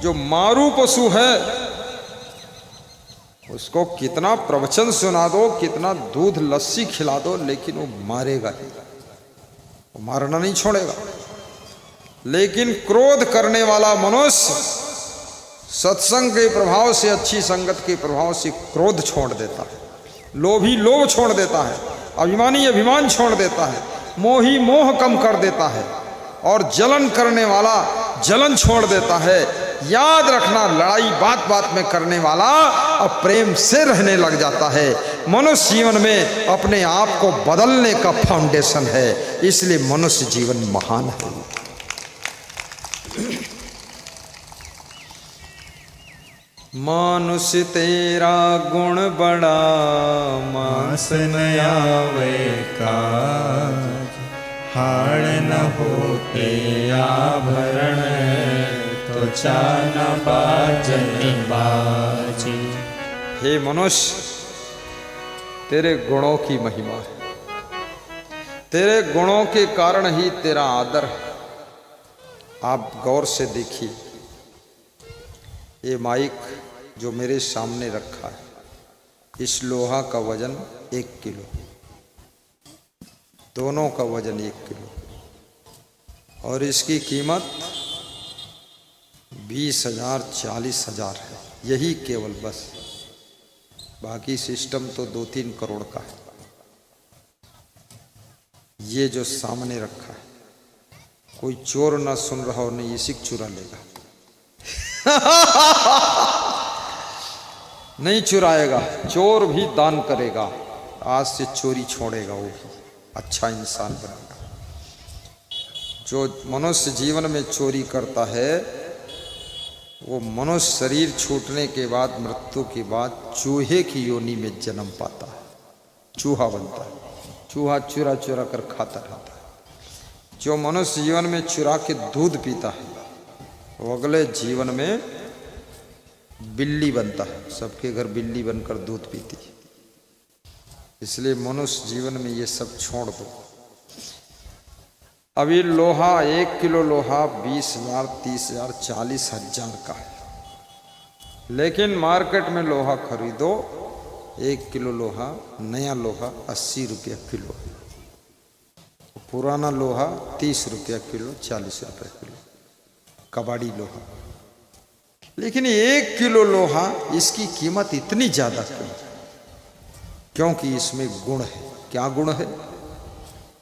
जो मारू पशु है उसको कितना प्रवचन सुना दो, कितना दूध लस्सी खिला दो, लेकिन वो मारेगा ही, वो मारना नहीं छोड़ेगा। लेकिन क्रोध करने वाला मनुष्य सत्संग के प्रभाव से, अच्छी संगत के प्रभाव से क्रोध छोड़ देता है, लोभी लोभ छोड़ देता है, अभिमानी अभिमान छोड़ देता है, मोही मोह कम कर देता है और जलन करने वाला जलन छोड़ देता है। याद रखना, लड़ाई बात बात में करने वाला अब प्रेम से रहने लग जाता है। मनुष्य जीवन में अपने आप को बदलने का फाउंडेशन है, इसलिए मनुष्य जीवन महान है। मानुष तेरा गुण बड़ा, मास न आवे काज, हाड़ न होते आभरण, त्वचा न बाजन बाजी। हे मनुष्य, तेरे गुणों की महिमा है, तेरे गुणों के कारण ही तेरा आदर है। आप गौर से देखिए, ये माइक जो मेरे सामने रखा है, इस लोहा का वजन 1 किलो, दोनों का वजन 1 किलो, और इसकी कीमत 20,000 40,000 है, यही केवल बस। बाकी सिस्टम तो 2-3 करोड़ का है। ये जो सामने रखा है, कोई चोर ना सुन रहा हो नहीं, इसी को चुरा लेगा। नहीं चुराएगा, चोर भी दान करेगा। आज से चोरी छोड़ेगा, वो भी अच्छा इंसान बनेगा। जो मनुष्य जीवन में चोरी करता है, वो मनुष्य शरीर छूटने के बाद, मृत्यु के बाद चूहे की योनि में जन्म पाता है, चूहा बनता है। चूहा चुरा चुरा कर खाता रहता है। जो मनुष्य जीवन में चुरा के दूध पीता है, वो अगले जीवन में बिल्ली बनता है। सबके घर बिल्ली बनकर दूध पीती है। इसलिए मनुष्य जीवन में ये सब छोड़ दो। अभी लोहा, 1 किलो लोहा 20,000 30,000 40,000 का है। लेकिन मार्केट में लोहा खरीदो, 1 किलो लोहा, नया लोहा 80 रुपया किलो, पुराना लोहा 30 रुपया किलो, 40 रुपया किलो, कबाड़ी लोहा। लेकिन 1 किलो लोहा, इसकी कीमत इतनी ज़्यादा क्यों? क्योंकि इसमें गुण है। क्या गुण है?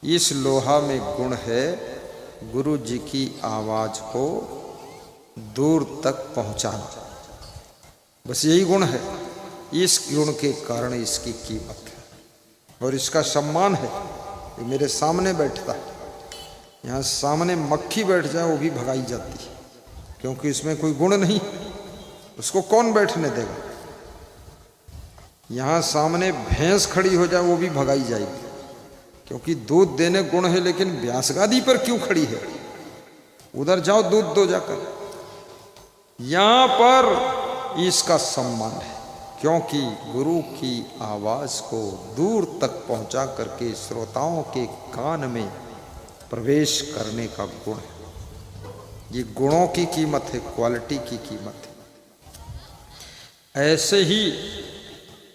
इस लोहा में गुण है गुरु जी की आवाज को दूर तक पहुंचाना। बस यही गुण है। इस गुण के कारण इसकी कीमत है और इसका सम्मान है। ये मेरे सामने बैठता है, यहाँ सामने मक्खी बैठ जाए वो भी भगाई जाती है, क्योंकि इसमें कोई गुण नहीं। उसको कौन बैठने देगा? यहाँ सामने भैंस खड़ी हो जाए वो भी भगाई जाएगी, क्योंकि दूध देने गुण है। लेकिन व्यास गादी पर क्यों खड़ी है? उधर जाओ, दूध दो जाकर। यहां पर इसका सम्मान है, क्योंकि गुरु की आवाज को दूर तक पहुंचा करके श्रोताओं के कान में प्रवेश करने का गुण है। ये गुणों की कीमत है, क्वालिटी की कीमत है। ऐसे ही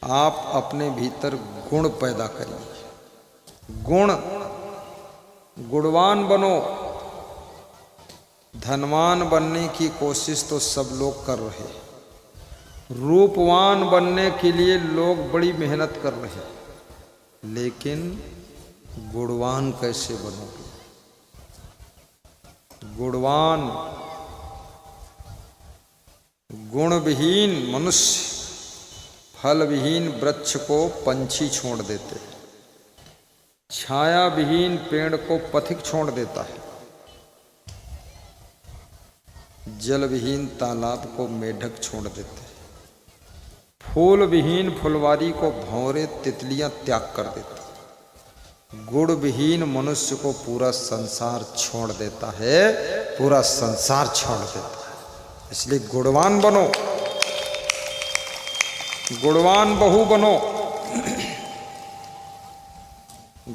आप अपने भीतर गुण पैदा करिए। गुण, गुणवान बनो। धनवान बनने की कोशिश तो सब लोग कर रहे हैं, रूपवान बनने के लिए लोग बड़ी मेहनत कर रहे हैं, लेकिन गुणवान कैसे बनोगे? गुणवान, गुणविहीन मनुष्य फल विहीन वृक्ष को पंछी छोड़ देते हैं, छाया विहीन पेड़ को पथिक छोड़ देता है, जल विहीन तालाब को मेढक छोड़ देते हैं, फूल विहीन फुलवारी को भंवरे तितलियां त्याग कर देती हैं, गुण विहीन मनुष्य को पूरा संसार छोड़ देता है, पूरा संसार छोड़ देता है। इसलिए गुणवान बनो, गुणवान बहू बनो,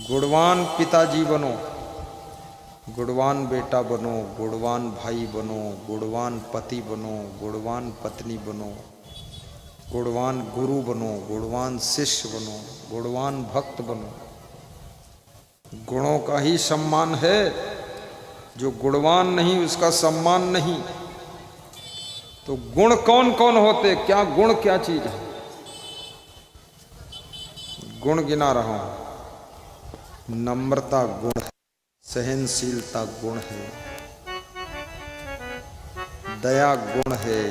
गुणवान पिताजी बनो, गुणवान बेटा बनो, गुणवान भाई बनो, गुणवान पति बनो, गुणवान पत्नी बनो, गुणवान गुरु बनो, गुणवान शिष्य बनो, गुणवान भक्त बनो। गुणों का ही सम्मान है। जो गुणवान नहीं उसका सम्मान नहीं। तो गुण कौन कौन होते? क्या गुण क्या चीज है? गुण गिना रहा हूं। नम्रता गुण है, सहनशीलता गुण है, दया गुण है,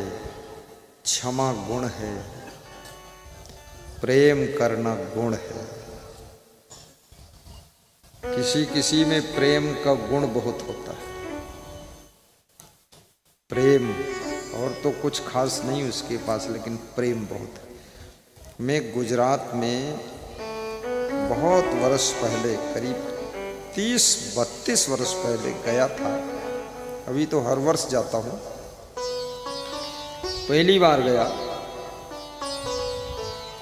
क्षमा गुण है, प्रेम करना गुण है। किसी किसी में प्रेम का गुण बहुत होता है। प्रेम और तो कुछ खास नहीं उसके पास, लेकिन प्रेम बहुत है। मैं गुजरात में बहुत वर्ष पहले, करीब 30-32 वर्ष पहले गया था। अभी तो हर वर्ष जाता हूँ। पहली बार गया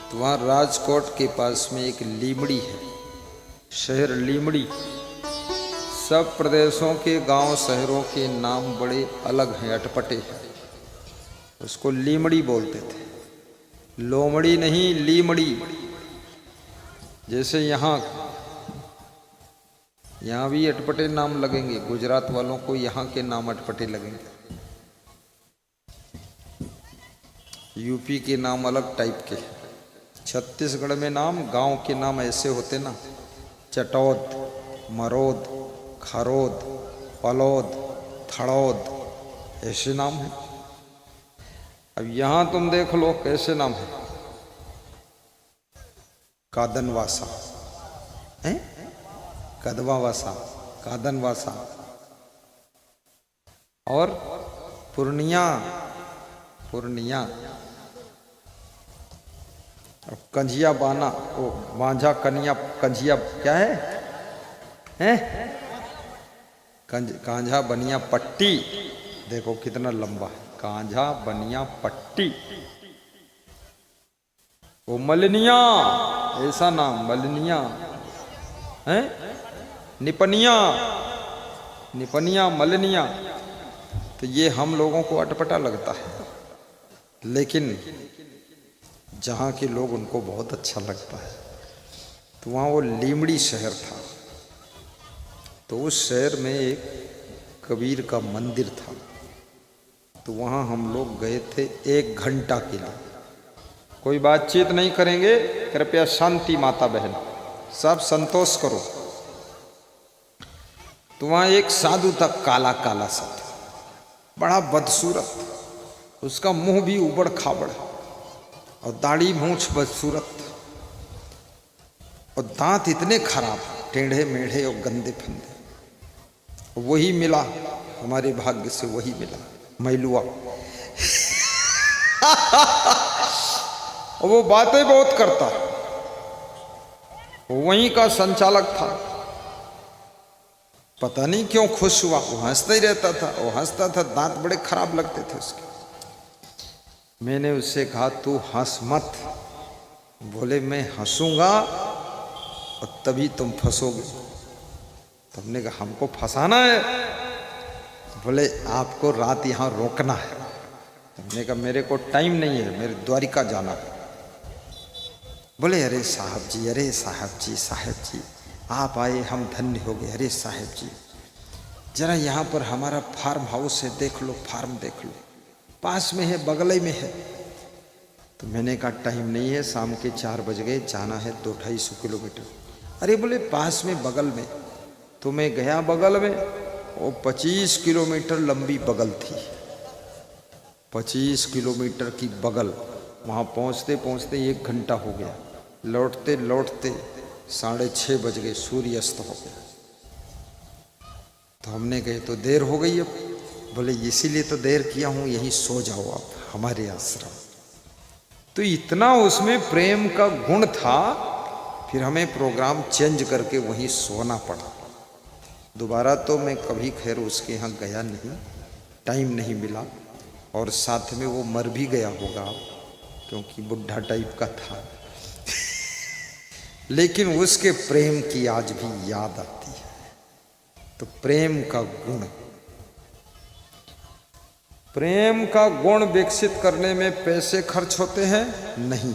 तो वहाँ राजकोट के पास में एक लीमड़ी है, शहर लीमड़ी। सब प्रदेशों के गांव शहरों के नाम बड़े अलग हैं, अटपटे हैं। उसको लीमड़ी बोलते थे, लोमड़ी नहीं, लीमड़ी। जैसे यहाँ भी अटपटे नाम लगेंगे, गुजरात वालों को यहाँ के नाम अटपटे लगेंगे। यूपी के नाम अलग टाइप के, छत्तीसगढ़ में नाम गांव के नाम ऐसे होते ना, चटौद, मरोद, खरोद, पलौद, थड़ौद, ऐसे नाम है। अब यहां तुम देख लो कैसे नाम है, कादनवासा है, कदवावासा, कादनवासा, और पूर्णिया, पूर्णिया, और कंझिया बाना, ओ बांझा कन्या, कंझिया क्या है, हैं? कांझा बनिया पट्टी, देखो कितना लंबा है, कांझा बनिया पट्टी। वो मलिनिया, ऐसा नाम मलिनिया है, निपनिया, निपनिया, मलिनिया। तो ये हम लोगों को अटपटा लगता है, लेकिन जहाँ के लोग उनको बहुत अच्छा लगता है। तो वहाँ वो लीमड़ी शहर था, तो उस शहर में एक कबीर का मंदिर था। तो वहाँ हम लोग गए थे 1 घंटा के लिए। कोई बातचीत नहीं करेंगे, कृपया शांति माता बहन, सब संतोष करो। तो वहाँ एक साधु था, काला काला सा था, बड़ा बदसूरत, उसका मुंह भी उबड़ खाबड़ और दाढ़ी मूंछ बदसूरत, और दांत इतने खराब, टेढ़े मेढ़े और गंदे फंदे। वही मिला, हमारे भाग्य से वही मिला, मैलुआ। और वो बातें बहुत करता, वहीं का संचालक था। पता नहीं क्यों खुश हुआ, वो हंसता ही रहता था, वो हंसता था, दांत बड़े खराब लगते थे उसके। मैंने उससे कहा तू हंस मत। बोले मैं हंसूंगा और तभी तुम फंसोगे। तो हमने कहा हमको फंसाना है? बोले आपको रात यहाँ रोकना है। हमने कहा मेरे को टाइम नहीं है, मेरे द्वारिका जाना है। बोले अरे साहब जी, अरे साहब जी, साहब जी आप आए हम धन्य हो गए। अरे साहब जी जरा यहाँ पर हमारा फार्म हाउस है, देख लो, फार्म देख लो, पास में है, बगल में है। तो मैंने कहा टाइम नहीं है, शाम के 4 बज गए, जाना है 200-250 किलोमीटर। अरे बोले पास में, बगल में। तो मैं गया बगल में, वो 25 किलोमीटर लंबी बगल थी, 25 किलोमीटर की बगल। वहाँ पहुँचते पहुँचते 1 घंटा हो गया, लौटते लौटते 6:30 बज गए, सूर्य अस्त हो गया। तो हमने कहे तो देर हो गई अब। बोले इसीलिए तो देर किया हूँ, यहीं सो जाओ आप हमारे आश्रम। तो इतना उसमें प्रेम का गुण था, फिर हमें प्रोग्राम चेंज करके वहीं सोना पड़ा। दोबारा तो मैं कभी खैर उसके यहाँ गया नहीं, टाइम नहीं मिला, और साथ में वो मर भी गया होगा अब, क्योंकि बुढ़ा टाइप का था। लेकिन उसके प्रेम की आज भी याद आती है। तो प्रेम का गुण, प्रेम का गुण विकसित करने में पैसे खर्च होते हैं? नहीं।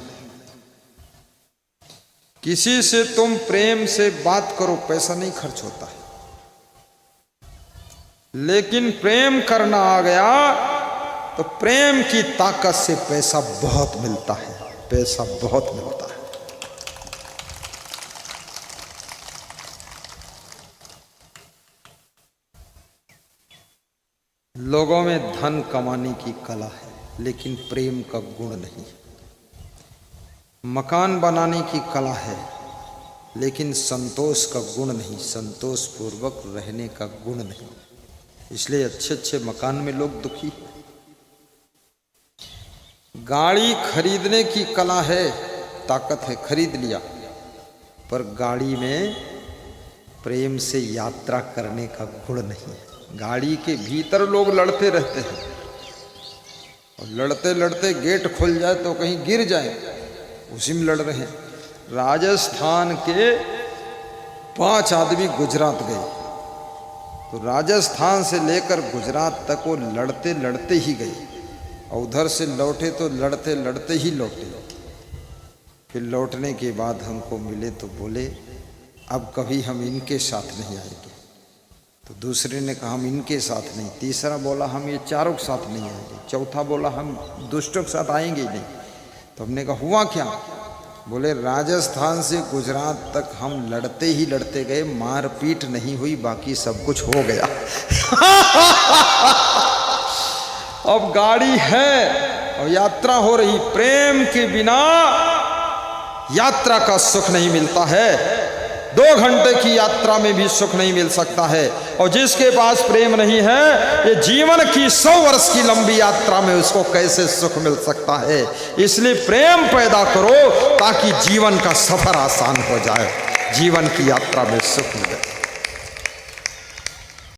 किसी से तुम प्रेम से बात करो, पैसा नहीं खर्च होता है। लेकिन प्रेम करना आ गया तो प्रेम की ताकत से पैसा बहुत मिलता है, पैसा बहुत मिलता है। लोगों में धन कमाने की कला है, लेकिन प्रेम का गुण नहीं। मकान बनाने की कला है, लेकिन संतोष का गुण नहीं, संतोष पूर्वक रहने का गुण नहीं। इसलिए अच्छे अच्छे मकान में लोग दुखी। गाड़ी खरीदने की कला है, ताकत है, खरीद लिया, पर गाड़ी में प्रेम से यात्रा करने का गुण नहीं है। गाड़ी के भीतर लोग लड़ते रहते हैं, और लड़ते लड़ते गेट खुल जाए तो कहीं गिर जाए, उसी में लड़ रहे हैं। राजस्थान के 5 आदमी गुजरात गए, तो राजस्थान से लेकर गुजरात तक वो लड़ते लड़ते ही गए, और उधर से लौटे तो लड़ते लड़ते ही लौटे। फिर लौटने के बाद हमको मिले तो बोले अब कभी हम इनके साथ नहीं आएंगे। तो दूसरे ने कहा हम इनके साथ नहीं, तीसरा बोला हम ये चारों के साथ नहीं आएंगे, चौथा बोला हम दुष्टों के साथ आएंगे ही नहीं। तो हमने कहा हुआ क्या? बोले राजस्थान से गुजरात तक हम लड़ते ही लड़ते गए, मारपीट नहीं हुई, बाकी सब कुछ हो गया। अब गाड़ी है और यात्रा हो रही, प्रेम के बिना यात्रा का सुख नहीं मिलता है। 2 घंटे की यात्रा में भी सुख नहीं मिल सकता है, और जिसके पास प्रेम नहीं है, ये जीवन की 100 वर्ष की लंबी यात्रा में उसको कैसे सुख मिल सकता है? इसलिए प्रेम पैदा करो ताकि जीवन का सफर आसान हो जाए, जीवन की यात्रा में सुख मिले।